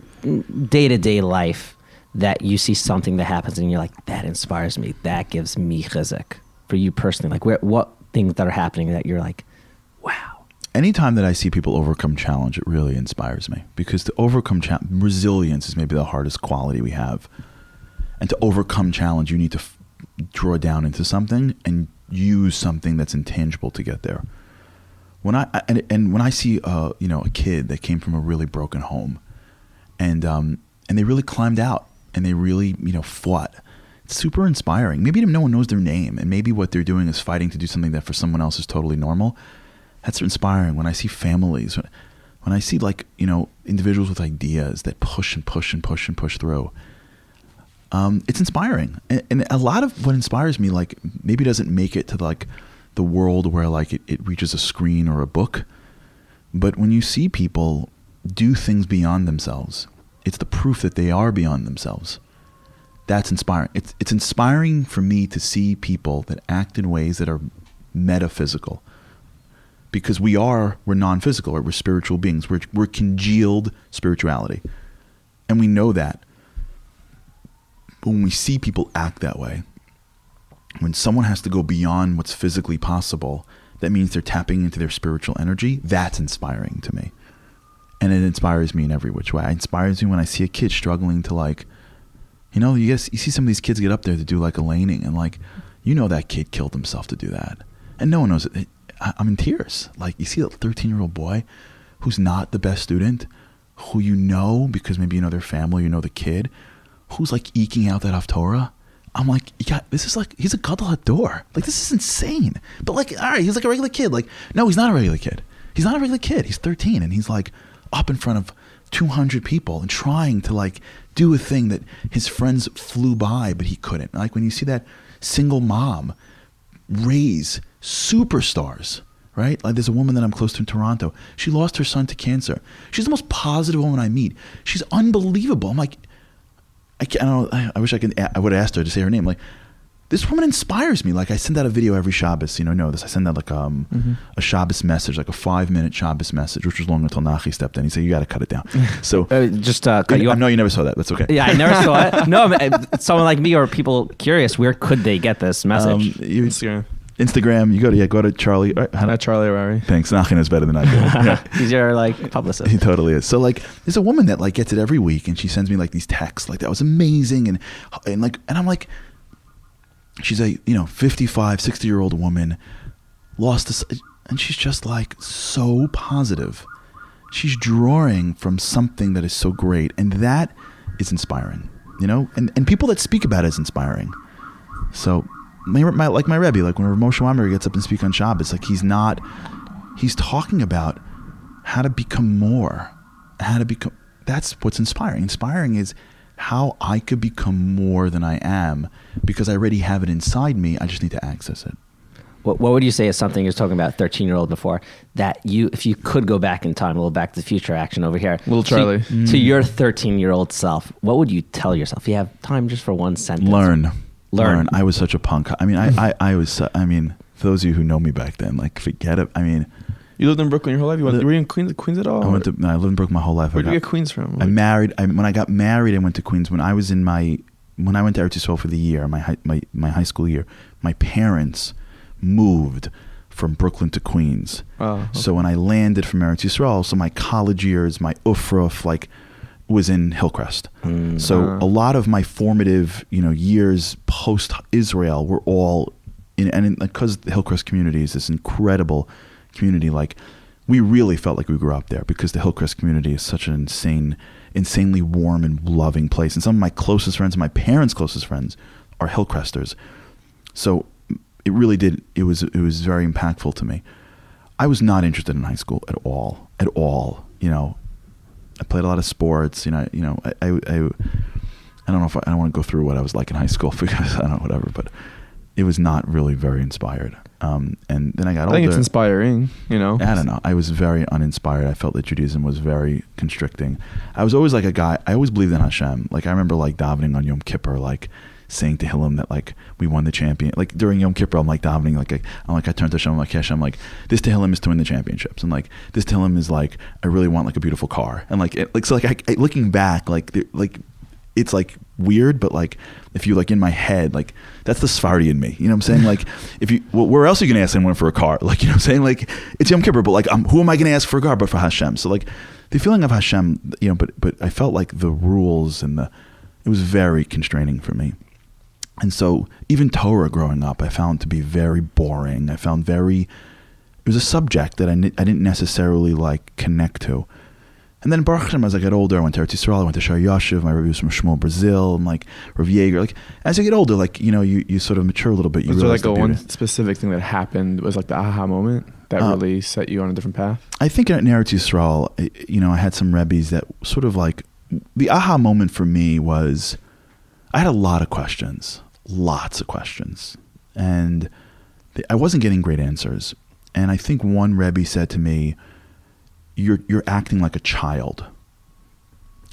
day-to-day life that you see something that happens and you're like, that inspires me, that gives me chizuk? For you personally, like what things that are happening that you're like, wow. Anytime that I see people overcome challenge, it really inspires me, because to overcome resilience is maybe the hardest quality we have. And to overcome challenge, you need to draw down into something and use something that's intangible to get there. When I see a kid that came from a really broken home, and they really climbed out and they really fought, it's super inspiring. Maybe no one knows their name, and maybe what they're doing is fighting to do something that for someone else is totally normal. That's inspiring. When I see families, when I see individuals with ideas that push and push and push and push through, it's inspiring. And a lot of what inspires me maybe doesn't make it to the world where it reaches a screen or a book, but when you see people do things beyond themselves, it's the proof that they are beyond themselves. That's inspiring. It's inspiring for me to see people that act in ways that are metaphysical, because we're non-physical, right? We're spiritual beings. We're congealed spirituality, and we know that. But when we see people act that way, when someone has to go beyond what's physically possible, that means they're tapping into their spiritual energy. That's inspiring to me. And it inspires me in every which way. It inspires me when I see a kid struggling to you see some of these kids get up there to do a laning, and that kid killed himself to do that. And no one knows it. I'm in tears. You see a 13-year-old boy who's not the best student, who because maybe their family, the kid, who's eking out that Haftorah. I'm like, he's a gadol hador. This is insane. But all right, he's a regular kid. No, he's not a regular kid. He's not a regular kid. He's 13, and he's up in front of 200 people and trying to do a thing that his friends flew by, but he couldn't. When you see that single mom raise superstars, right? There's a woman that I'm close to in Toronto. She lost her son to cancer. She's the most positive woman I meet. She's unbelievable. I'm like, I wish I would have asked her to say her name. this woman inspires me. Like I send out a video every Shabbos, know this. I send out like a Shabbos message, like a 5-minute Shabbos message, which was long until Nachi stepped in. He said, you got to cut it down. So just cut you off. I know you never saw that. That's okay. Yeah, I never saw it. No, someone like me or people curious, where could they get this message? Instagram, you go to Charlie. Not Charlie Harary. Thanks. Nachi knows better than I do. Yeah. He's your like publicist. He totally is. So like, there's a woman that like gets it every week, and she sends me like these texts, like that was amazing, and I'm like, she's a 55, 60-year-old woman, lost this, and she's just like so positive. She's drawing from something that is so great, and that is inspiring. And people that speak about it is inspiring. So. My Rebbe, like when Moshe Wammer gets up and speaks on Shabbos, like he's talking about how to become more, that's what's inspiring. Inspiring is how I could become more than I am because I already have it inside me. I just need to access it. What would you say is something you're talking about 13-year-old before that if you could go back in time, a little Back to the Future action over here. Little Charlie. To your 13-year-old self, what would you tell yourself? If you have time just for one sentence. Learn. I was such a punk. I mean, I was. I mean, for those of you who know me back then, like, forget it. I mean, you lived in Brooklyn your whole life. Were you in Queens at all? I lived in Brooklyn my whole life. Where did you get Queens from? When I got married, I went to Queens. When I went to Eretz Yisrael for the year, my high school year, my parents moved from Brooklyn to Queens. Oh, okay. So when I landed from Eretz Yisrael, so my college years, my ufruf, like, was in Hillcrest. So a lot of my formative, years post Israel were all because the Hillcrest community is this incredible community. Like, we really felt like we grew up there because the Hillcrest community is such an insanely warm and loving place. And some of my closest friends, my parents' closest friends, are Hillcresters. So it really did. It was very impactful to me. I was not interested in high school at all. I played a lot of sports. I don't know if I don't want to go through what I was like in high school because I don't know, whatever, but it was not really very inspired. And then I got older. I think it's inspiring, I don't know. I was very uninspired. I felt that Judaism was very constricting. I was always like a guy, I always believed in Hashem. Like I remember like davening on Yom Kippur, like saying to Hillel that like we won the champion. Like during Yom Kippur, I'm like davening, I turned to Hashem, I'm like, Hashem, like this to Hillel is to win the championships, and like this to Hillel is like I really want like a beautiful car, and looking back, like it's like weird, but like if you like in my head, like that's the Sephardi in me, you know what I'm saying? Like if you, where else are you gonna ask anyone for a car? Like, you know what I'm saying? Like it's Yom Kippur, but like who am I gonna ask for a car but for Hashem? So like the feeling of Hashem, but I felt like the rules and it was very constraining for me. And so even Torah growing up, I found to be very boring. It was a subject that I didn't necessarily like connect to. And then Baruch Hashem, as I got older, I went to Eretz Yisrael, I went to Shar Yashiv, my Rebbe was from Shmuel, Brazil, and like Rav Yeager. Like as you get older, like, you sort of mature a little bit. Was there like one specific thing that happened, was like the aha moment that really set you on a different path? I think in Eretz Yisrael, I had some Rebbes that sort of like, the aha moment for me was, I had lots of questions, and I wasn't getting great answers. And I think one Rebbe said to me, you're acting like a child.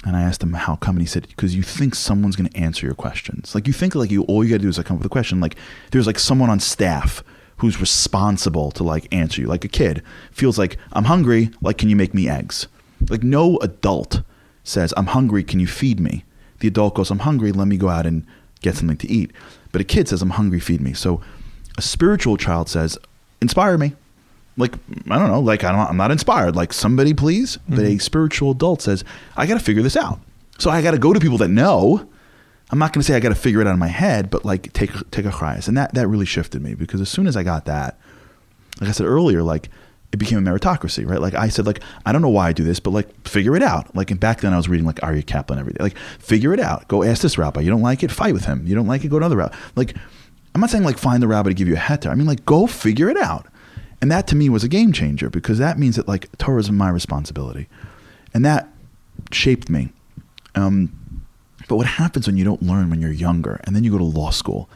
And I asked him, how come? And he said, because you think someone's going to answer your questions. Like you think like all you got to do is like come up with a question. Like there's like someone on staff who's responsible to like answer you. Like a kid feels like, I'm hungry, like can you make me eggs? Like no adult says, I'm hungry, can you feed me? The adult goes, I'm hungry, let me go out and get something to eat. But a kid says, I'm hungry, feed me. So a spiritual child says, inspire me. Like, I don't know, like I'm not inspired. Like somebody please. Mm-hmm. But a spiritual adult says, I got to figure this out. So I got to go to people that know. I'm not going to say I got to figure it out in my head, but like take a chayas. And that really shifted me, because as soon as I got that, like I said earlier, like it became a meritocracy, right? Like I said, like, I don't know why I do this, but like figure it out. Like, and back then I was reading like Aryeh Kaplan every day. Like figure it out. Go ask this rabbi. You don't like it? Fight with him. You don't like it? Go to another rabbi. Like, I'm not saying like find the rabbi to give you a heter. I mean like go figure it out. And that to me was a game changer, because that means that like Torah is my responsibility. And that shaped me. But what happens when you don't learn when you're younger and then you go to law school,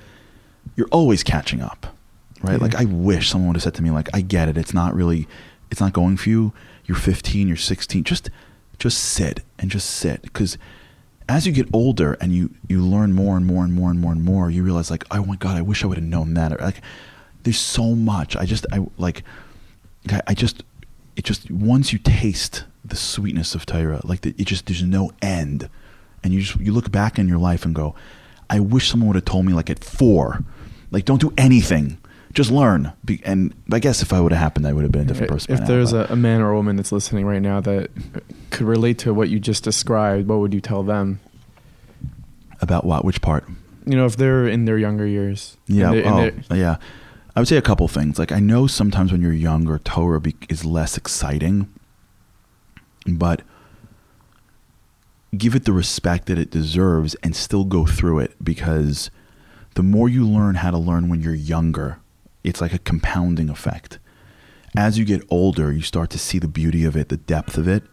you're always catching up, right? Yeah. Like I wish someone would have said to me, like, I get it. It's not going for you. You're 15, you're 16. Just sit. Because as you get older and you learn more and more and more and more and more, you realize like, oh my God, I wish I would have known that. Or like, there's so much. It just once you taste the sweetness of Torah, like there's no end. And you look back in your life and go, I wish someone would have told me like at 4, like don't do anything, just learn. And I guess if I would have happened, I would have been a different person. If there's a man or a woman that's listening right now that could relate to what you just described, what would you tell them? About what? Which part? If they're in their younger years. Yeah. Yeah. I would say a couple things. Like I know sometimes when you're younger, Torah is less exciting, but give it the respect that it deserves and still go through it, because the more you learn how to learn when you're younger, it's like a compounding effect. As you get older, you start to see the beauty of it, the depth of it.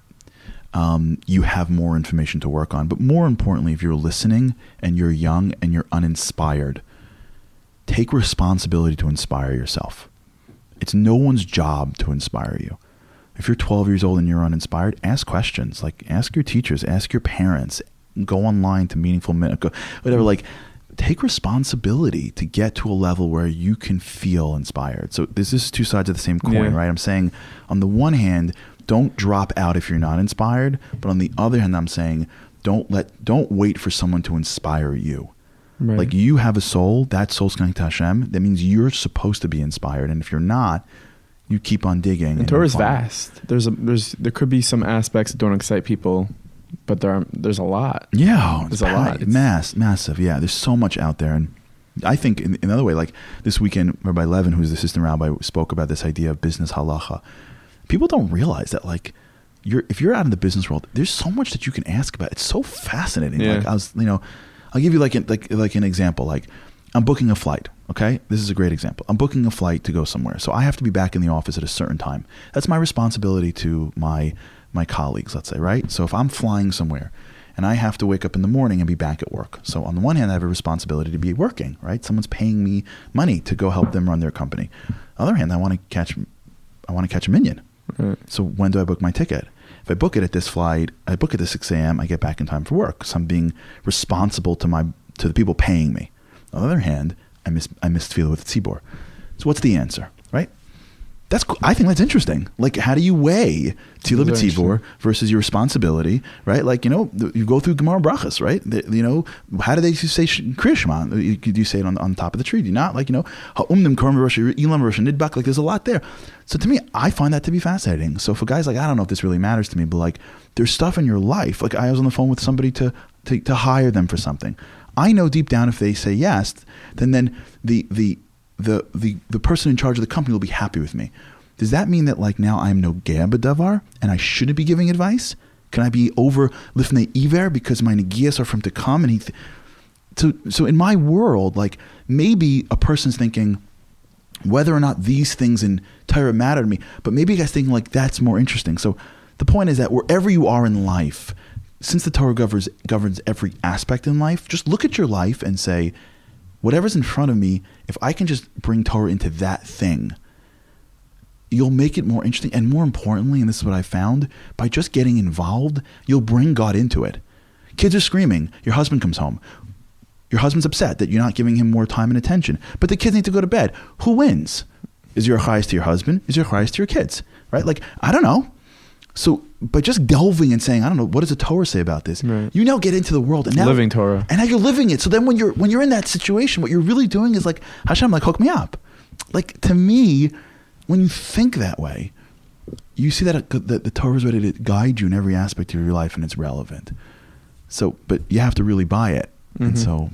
You have more information to work on. But more importantly, if you're listening and you're young and you're uninspired, take responsibility to inspire yourself. It's no one's job to inspire you. If you're 12 years old and you're uninspired, ask questions. Like ask your teachers, ask your parents, go online to Meaningful Minute, whatever. Like take responsibility to get to a level where you can feel inspired. So this is two sides of the same coin, right? I'm saying on the one hand, don't drop out if you're not inspired. But on the other hand, I'm saying don't wait for someone to inspire you. Right. Like you have a soul, that soul's connected to Hashem. That means you're supposed to be inspired. And if you're not, you keep on digging. And Torah is vast. There could be some aspects that don't excite people, but there's a lot. Yeah, there's a lot. It's massive. Yeah, there's so much out there. And I think in another way, like this weekend, Rabbi Levin, who's the assistant rabbi, spoke about this idea of business halacha. People don't realize that, like, if you're out in the business world, there's so much that you can ask about. It's so fascinating. Yeah. Like I'll give you like an example. Like I'm booking a flight. Okay, this is a great example. I'm booking a flight to go somewhere, so I have to be back in the office at a certain time. That's my responsibility to my colleagues, let's say, right? So if I'm flying somewhere and I have to wake up in the morning and be back at work, so on the one hand, I have a responsibility to be working, right? Someone's paying me money to go help them run their company. On the other hand, I want to catch a minion. Right. So when do I book my ticket? If I book it at this flight, I book it at 6 a.m., I get back in time for work. So I'm being responsible to the people paying me. On the other hand, I missed tefillah with tzibor. So what's the answer, right? That's cool. I think that's interesting. Like, how do you weigh tefillah with tzibor versus your responsibility, right? Like, you go through Gemara Brachas, right? How do they say Kriya Shema? Do you say it on top of the tree? Do you not? Like, ha'umdim korban v'rosh ilam v'rosh nidbak. Like, there's a lot there. So to me, I find that to be fascinating. So for guys like, I don't know if this really matters to me, but like, there's stuff in your life. Like, I was on the phone with somebody to hire them for something. I know deep down if they say yes, then the person in charge of the company will be happy with me. Does that mean that like now I'm no gea b'davar and I shouldn't be giving advice? Can I be over lifnei iver because my negias are from to come? And so in my world, like maybe a person's thinking whether or not these things in Torah matter to me, but maybe you guys thinking like that's more interesting. So the point is that wherever you are in life, since the Torah governs every aspect in life, just look at your life and say, whatever's in front of me, if I can just bring Torah into that thing, you'll make it more interesting. And more importantly, and this is what I found, by just getting involved, you'll bring God into it. Kids are screaming. Your husband comes home. Your husband's upset that you're not giving him more time and attention. But the kids need to go to bed. Who wins? Is your chayes to your husband? Is your chayes to your kids? Right? Like, I don't know. So by just delving and saying, I don't know, what does the Torah say about this? Right. You now get into the world and now living Torah, and now you're living it. So then when you're in that situation, what you're really doing is like, Hashem, like hook me up. Like to me, when you think that way, you see that the Torah is ready to guide you in every aspect of your life, and it's relevant. So, but you have to really buy it. Mm-hmm. And so,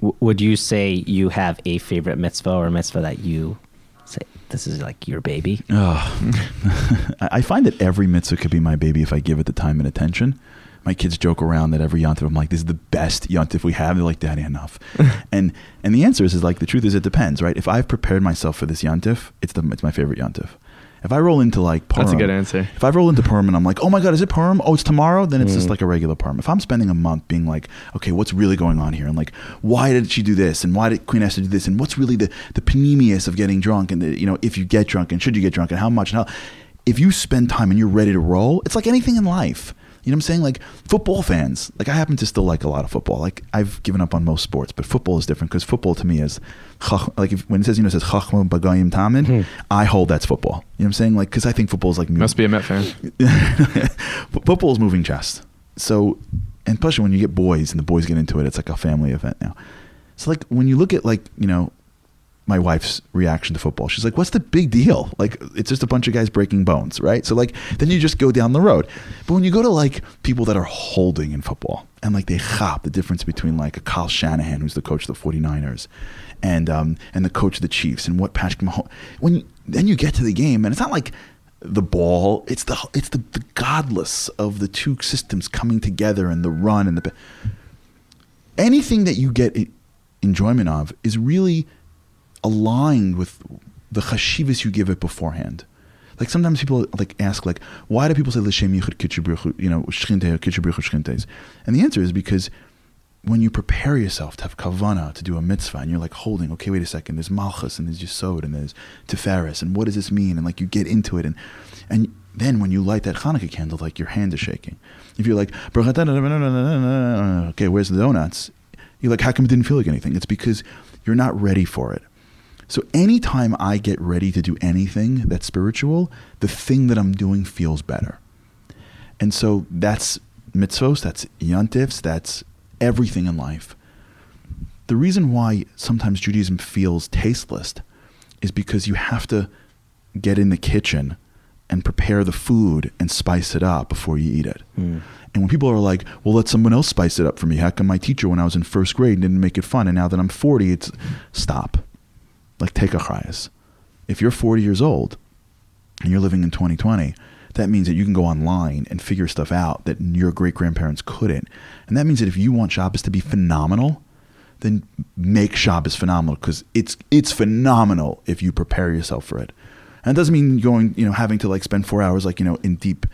would you say you have a favorite mitzvah or mitzvah that you say this is like your baby? I find that every mitzvah could be my baby if I give it the time and attention. My kids joke around that every yontif, I'm like, this is the best yontif we have. They're like, Daddy, enough. and the answer is like, the truth is it depends, right? If I've prepared myself for this yontif, it's my favorite yontif. If I roll into like Purim, that's a good answer. If I roll into Purim and I'm like, oh my God, is it Purim? Oh, it's tomorrow? Then it's just like a regular Purim. If I'm spending a month being like, okay, what's really going on here? And like, why did she do this? And why did Queen Esther do this? And what's really the panemius of getting drunk? And if you get drunk and should you get drunk and how much? And how, if you spend time and you're ready to roll, it's like anything in life. You know what I'm saying? Like football fans, like I happen to still like a lot of football. Like I've given up on most sports, but football is different because football to me is like when it says, it says Chachma Bagayim Tamin, I hold that's football. You know what I'm saying? Like, because I think football is like Must be a Met fan. Football is moving chess. So, and especially when you get boys and the boys get into it, it's like a family event now. So like when you look at like, my wife's reaction to football, she's like, what's the big deal? Like, it's just a bunch of guys breaking bones, right? So like, then you just go down the road. But when you go to like people that are holding in football and like they chop the difference between like a Kyle Shanahan, who's the coach of the 49ers, and the coach of the Chiefs, and what Patrick Mahomes, then you get to the game and it's not like the ball, it's the godless of the two systems coming together and the run and anything that you get enjoyment of is really aligned with the chashivas you give it beforehand. Like sometimes people like ask like, why do people say l'shem yichud kitcherbruch, shchinte kitcherbruch shchintes? And the answer is because when you prepare yourself to have kavana to do a mitzvah, and you're like holding, okay, wait a second, there's malchus and there's yesod and there's tiferes, and what does this mean? And like you get into it, and then when you light that Hanukkah candle, like your hand is shaking. If you're like, okay, where's the donuts? You're like, how come it didn't feel like anything? It's because you're not ready for it. So anytime I get ready to do anything that's spiritual, the thing that I'm doing feels better. And so that's mitzvos, that's yantifs, that's everything in life. The reason why sometimes Judaism feels tasteless is because you have to get in the kitchen and prepare the food and spice it up before you eat it. And when people are like, well, let someone else spice it up for me. How come my teacher when I was in first grade didn't make it fun, and now that I'm 40, it's stop. Like take a chayas. If you're 40 years old and you're living in 2020, that means that you can go online and figure stuff out that your great-grandparents couldn't. And that means that if you want Shabbos to be phenomenal, then make Shabbos phenomenal, because it's phenomenal if you prepare yourself for it. And it doesn't mean going, having to like spend 4 hours like, in deep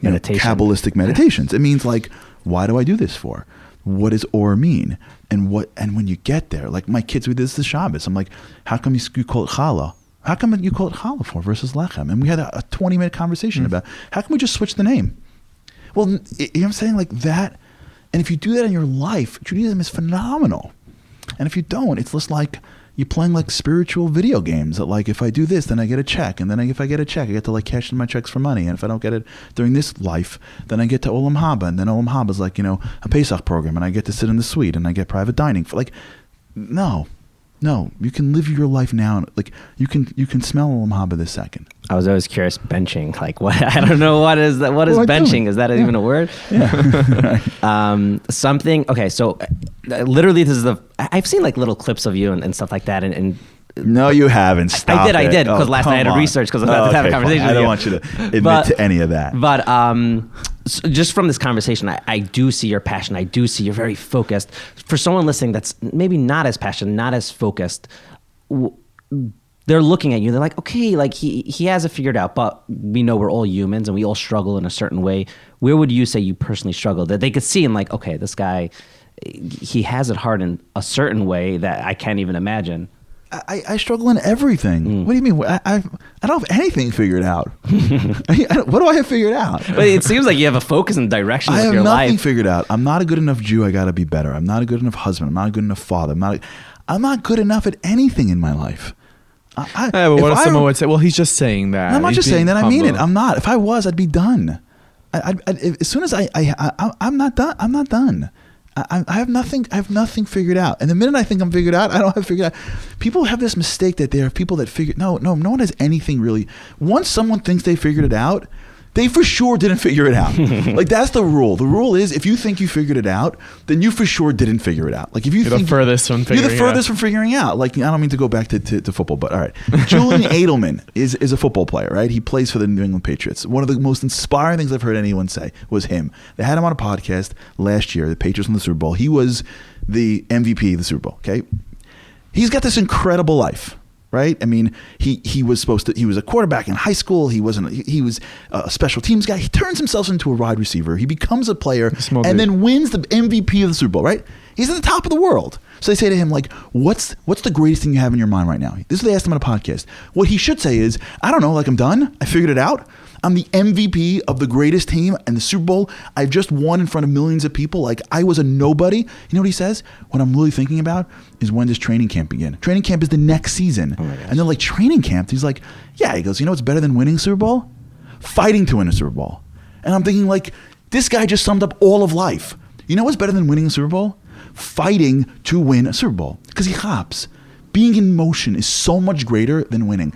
Kabbalistic meditations. It means like, why do I do this for? What does or mean? And when you get there, like my kids, we did this Shabbos. I'm like, how come you call it challah? How come you call it challah for versus lechem? And we had a 20-minute conversation about how can we just switch the name? Well, you know what I'm saying? Like that. And if you do that in your life, Judaism is phenomenal. And if you don't, it's just like you're playing like spiritual video games that like, if I do this, then I get a check. And then if I get a check, I get to like cash in my checks for money. And if I don't get it during this life, then I get to Olam Haba. And then Olam Haba is like, a Pesach program. And I get to sit in the suite and I get private dining. For like, no, you can live your life now. Like you can smell Olam Haba this second. I was always curious, benching. Like what? I don't know what is that. What is benching? Is that even a word? Yeah. Something. Okay, so literally, this is I've seen like little clips of you and stuff like that, and no, you haven't. Stop I did because last night I had to research because I had to have a conversation. I don't want you to admit to any of that. But so just from this conversation, I do see your passion. I do see you're very focused. For someone listening that's maybe not as passionate, not as focused, they're looking at you. They're like, okay, like he has it figured out, but we know we're all humans and we all struggle in a certain way. Where would you say you personally struggle that they could see and like, okay, this guy, he has it hard in a certain way that I can't even imagine. I struggle in everything. What do you mean? I don't have anything figured out. What do I have figured out? But it seems like you have a focus and direction with your life. I have nothing figured out. I'm not a good enough Jew. I got to be better. I'm not a good enough husband. I'm not a good enough father. I'm not good enough at anything in my life. But what if someone would say, well, he's just saying that. I'm not just saying that. I mean it. I'm not. If I was, I'd be done. As soon as I'm not done. I'm not done. I have nothing. I have nothing figured out. And the minute I think I'm figured out, I don't have figured out. People have this mistake that there are people that figure. No one has anything really. Once someone thinks they figured it out, they for sure didn't figure it out. Like that's the rule. The rule is if you think you figured it out, then you for sure didn't figure it out. Like if you think the furthest from figuring you're the furthest from figuring out. Like I don't mean to go back to football, but all right. Julian Edelman is a football player, right? He plays for the New England Patriots. One of the most inspiring things I've heard anyone say was him. They had him on a podcast last year. The Patriots won the Super Bowl. He was the MVP of the Super Bowl. Okay, he's got this incredible life. Right? I mean, he was a quarterback in high school. He was a special teams guy. He turns himself into a wide receiver. He becomes a player and then wins the MVP of the Super Bowl, right? He's at the top of the world. So they say to him, like, what's the greatest thing you have in your mind right now? This is what they asked him on a podcast. What he should say is, I don't know, like, I'm done. I figured it out. I'm the MVP of the greatest team and the Super Bowl. I've just won in front of millions of people. Like, I was a nobody. You know what he says? What I'm really thinking about is, when does training camp begin? Training camp is the next season. And they're like, training camp? He's like, yeah. He goes, you know what's better than winning a Super Bowl? Fighting to win a Super Bowl. And I'm thinking, like, this guy just summed up all of life. You know what's better than winning a Super Bowl? Fighting to win a Super Bowl. Because he hops. Being in motion is so much greater than winning.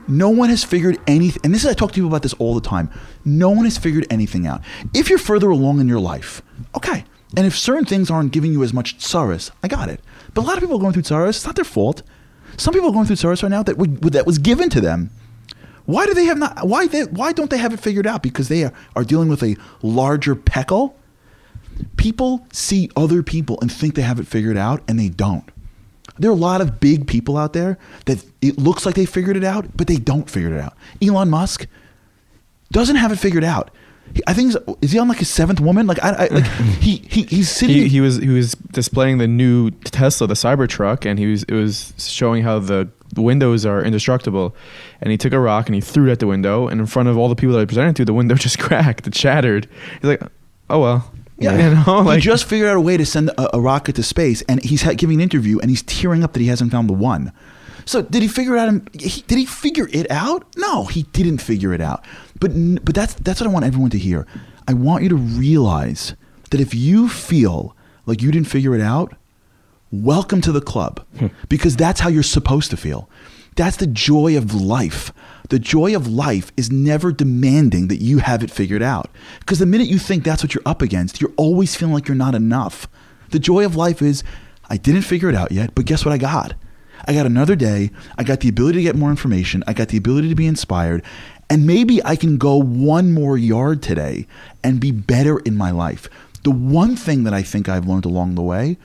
No one has figured anything, and I talk to people about this all the time. No one has figured anything out. If you're further along in your life, okay. And if certain things aren't giving you as much tsaros, I got it. But a lot of people are going through tsaros. It's not their fault. Some people are going through tsaros right now that was given to them. Why do they have not? Why don't they have it figured out? Because they are dealing with a larger peckle. People see other people and think they have it figured out, and they don't. There are a lot of big people out there that it looks like they figured it out, but they don't figure it out. Elon Musk doesn't have it figured out. I think is he on like his seventh woman? Like he's sitting. He was displaying the new Tesla, the Cybertruck, and it was showing how the windows are indestructible. And he took a rock and he threw it at the window, and in front of all the people that he presented to, the window just cracked. It shattered. He's like, oh well. Yeah, you know, like, he just figured out a way to send a rocket to space, and he's giving an interview, and he's tearing up that he hasn't found the one. So did he figure it out? Did he figure it out? No, he didn't figure it out. But that's what I want everyone to hear. I want you to realize that if you feel like you didn't figure it out, welcome to the club, because that's how you're supposed to feel. That's the joy of life. The joy of life is never demanding that you have it figured out. Because the minute you think that's what you're up against, you're always feeling like you're not enough. The joy of life is, I didn't figure it out yet, but guess what I got? I got another day. I got the ability to get more information. I got the ability to be inspired. And maybe I can go one more yard today and be better in my life. The one thing that I think I've learned along the way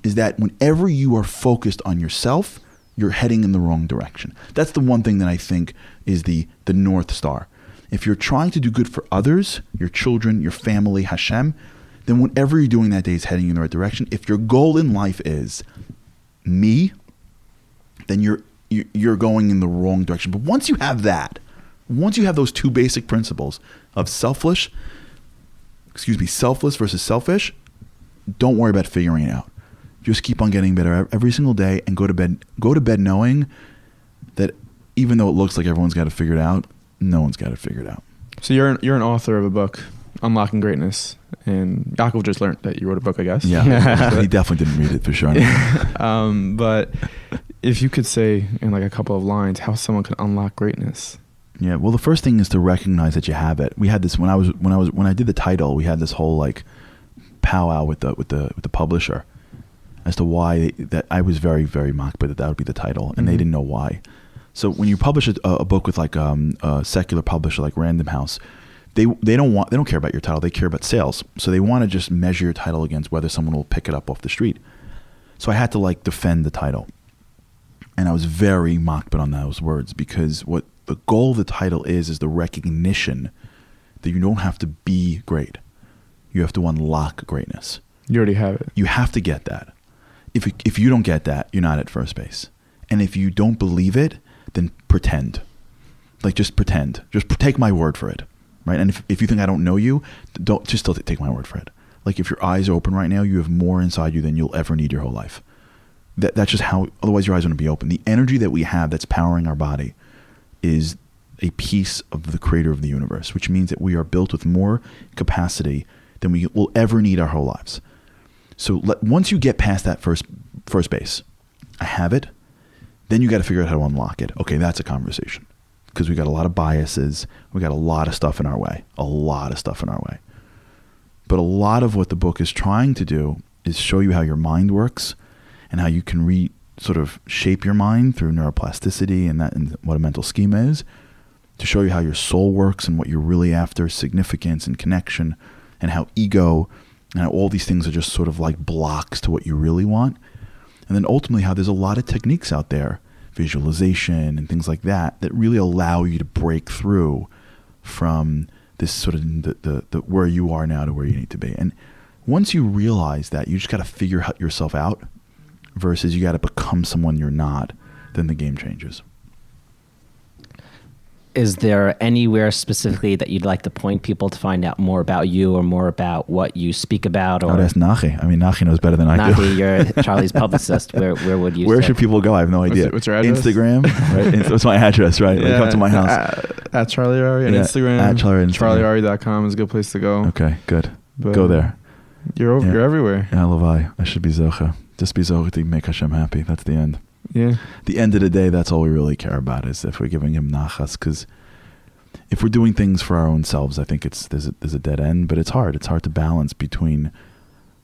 is that whenever you are focused on yourself, you're heading in the wrong direction. That's the one thing that I think is the North Star. If you're trying to do good for others, your children, your family, Hashem, then whatever you're doing that day is heading in the right direction. If your goal in life is me, then you're going in the wrong direction. But once you have that, once you have those two basic principles of selfless versus selfish, don't worry about figuring it out. Just keep on getting better every single day, and go to bed knowing that even though it looks like everyone's got it figured out, no one's got it figured out. So you're an author of a book, Unlocking Greatness, and Yaakov just learned that you wrote a book, I guess. Yeah, he definitely didn't read it for sure. But if you could say in like a couple of lines how someone can unlock greatness. Yeah, well, the first thing is to recognize that you have it. We had this when I did the title. We had this whole like powwow with the publisher as to why that I was very, very mocked, but that would be the title, and they didn't know why. So when you publish a book with like a secular publisher like Random House, they don't care about your title. They care about sales. So they want to just measure your title against whether someone will pick it up off the street. So I had to like defend the title, and I was very mocked on those words, because what the goal of the title is the recognition that you don't have to be great. You have to unlock greatness. You already have it. You have to get that. If you don't get that, you're not at first base. And if you don't believe it, then pretend. Like, just pretend. Just take my word for it, right? And if you think I don't know you, don't just still take my word for it. Like, if your eyes are open right now, you have more inside you than you'll ever need your whole life. That's just how. Otherwise, your eyes wouldn't be open. The energy that we have that's powering our body is a piece of the creator of the universe, which means that we are built with more capacity than we will ever need our whole lives. So once you get past that first base, I have it, then you got to figure out how to unlock it. Okay, that's a conversation, because we got a lot of biases. We got a lot of stuff in our way, But a lot of what the book is trying to do is show you how your mind works and how you can sort of shape your mind through neuroplasticity and what a mental schema is, to show you how your soul works and what you're really after, significance and connection, and how ego and how all these things are just sort of like blocks to what you really want. And then ultimately how there's a lot of techniques out there, visualization and things like that really allow you to break through from this sort of the where you are now to where you need to be. And once you realize that, you just got to figure yourself out versus you got to become someone you're not, then the game changes. Is there anywhere specifically that you'd like to point people to find out more about you or more about what you speak about? Or I would ask Nachi. I mean, Nachi knows better than I do. Nachi, you're Charlie's publicist. Where would you? Where say? should people go? I have no idea. What's your address? Instagram, right? What's my address, right? Like, come to my house. At Charlie Harary on Instagram. At Charlie on Instagram. CharlieHarary.com is a good place to go. Okay, good. But go there. You're everywhere. Yeah, Levi. I should be Zocha. Just be Zocha to make Hashem happy. That's the end. Yeah. The end of the day, that's all we really care about, is if we're giving him nachas. Because if we're doing things for our own selves, I think there's a dead end. But it's hard. It's hard to balance between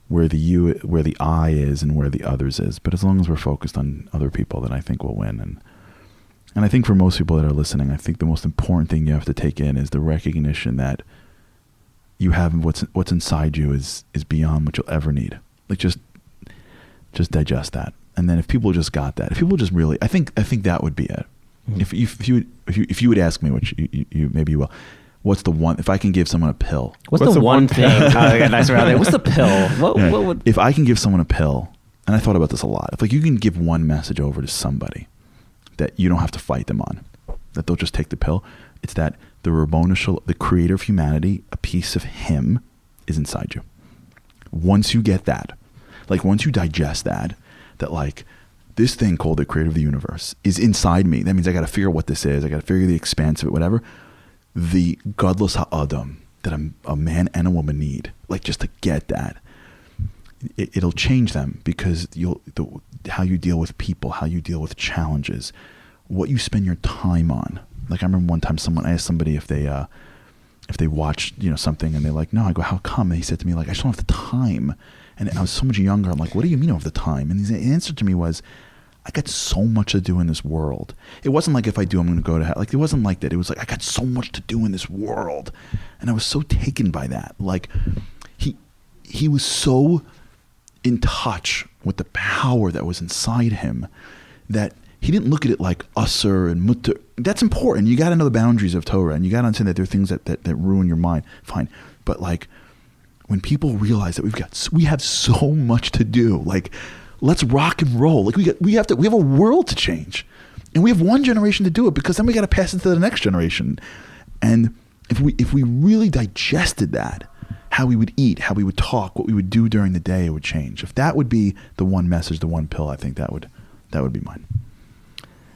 where the I is and where the others is. But as long as we're focused on other people, then I think we'll win. And I think for most people that are listening, I think the most important thing you have to take in is the recognition that you have what's inside you is beyond what you'll ever need. Like just digest that. And then if people just got that, if people just really, I think that would be it. Mm-hmm. If you would ask me, which you maybe you will, what's the one? If I can give someone a pill, what's the one thing? Nice around there. What's the pill? What would? If I can give someone a pill, and I thought about this a lot. If like you can give one message over to somebody that you don't have to fight them on, that they'll just take the pill, it's that the Rabboni Shalom, the creator of humanity, a piece of him is inside you. Once you get that, like once you digest that like this thing called the creator of the universe is inside me. That means I got to figure out what this is. I got to figure the expanse of it, whatever. The godless ha'adam that a man and a woman need, like just to get that, it'll change them because how you deal with people, how you deal with challenges, what you spend your time on. Like I remember one time I asked somebody if they watched something and they're like, no. I go, how come? And he said to me like, I just don't have the time. And I was so much younger. I'm like, what do you mean of the time? And his answer to me was, I got so much to do in this world. It wasn't like if I do, I'm going to go to hell. Like it wasn't like that. It was like I got so much to do in this world, and I was so taken by that. Like he was so in touch with the power that was inside him that he didn't look at it like usser and mutter. That's important. You got to know the boundaries of Torah, and you got to understand that there are things that ruin your mind. Fine, but like when people realize that we have so much to do, like let's rock and roll. Like we have a world to change, and we have one generation to do it because then we got to pass it to the next generation. And if we really digested that, how we would eat, how we would talk, what we would do during the day, it would change. If that would be the one message, the one pill, I think that would be mine.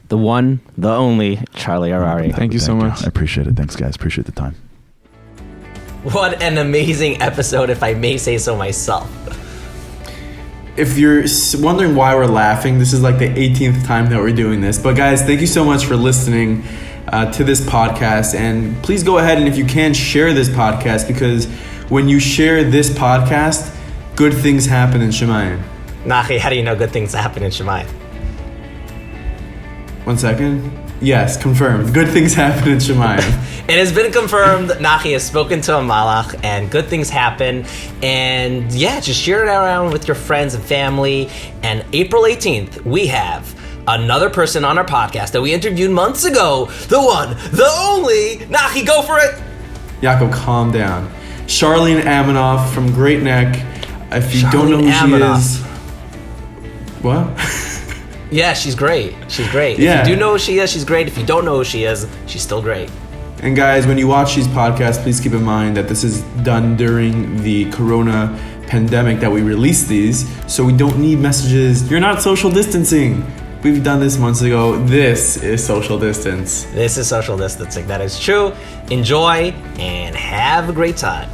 The one, the only, Charlie Harary. Thank you so much. I appreciate it. Thanks, guys. Appreciate the time. What an amazing episode, if I may say so myself. If you're wondering why we're laughing, this is like the 18th time that we're doing this. But guys, thank you so much for listening to this podcast. And please go ahead and if you can, share this podcast, because when you share this podcast, good things happen in Shemayim. Nachi, how do you know good things happen in Shemayim? 1 second. Yes, confirmed. Good things happen in Shemayim. It has been confirmed. Nachi has spoken to a malach, and good things happen. And yeah, just share it around with your friends and family. And April 18th, we have another person on our podcast that we interviewed months ago. The one, the only, Nachi, go for it. Yaakov, calm down. Charlene Amanoff from Great Neck. If you don't know who Amanoff. she is, what? Yeah, she's great. She's great. Yeah. If you do know who she is, she's great. If you don't know who she is, she's still great. And guys, when you watch these podcasts, please keep in mind that this is done during the corona pandemic that we release these, so we don't need messages. You're not social distancing. We've done this months ago. This is social distance. This is social distancing. That is true. Enjoy and have a great time.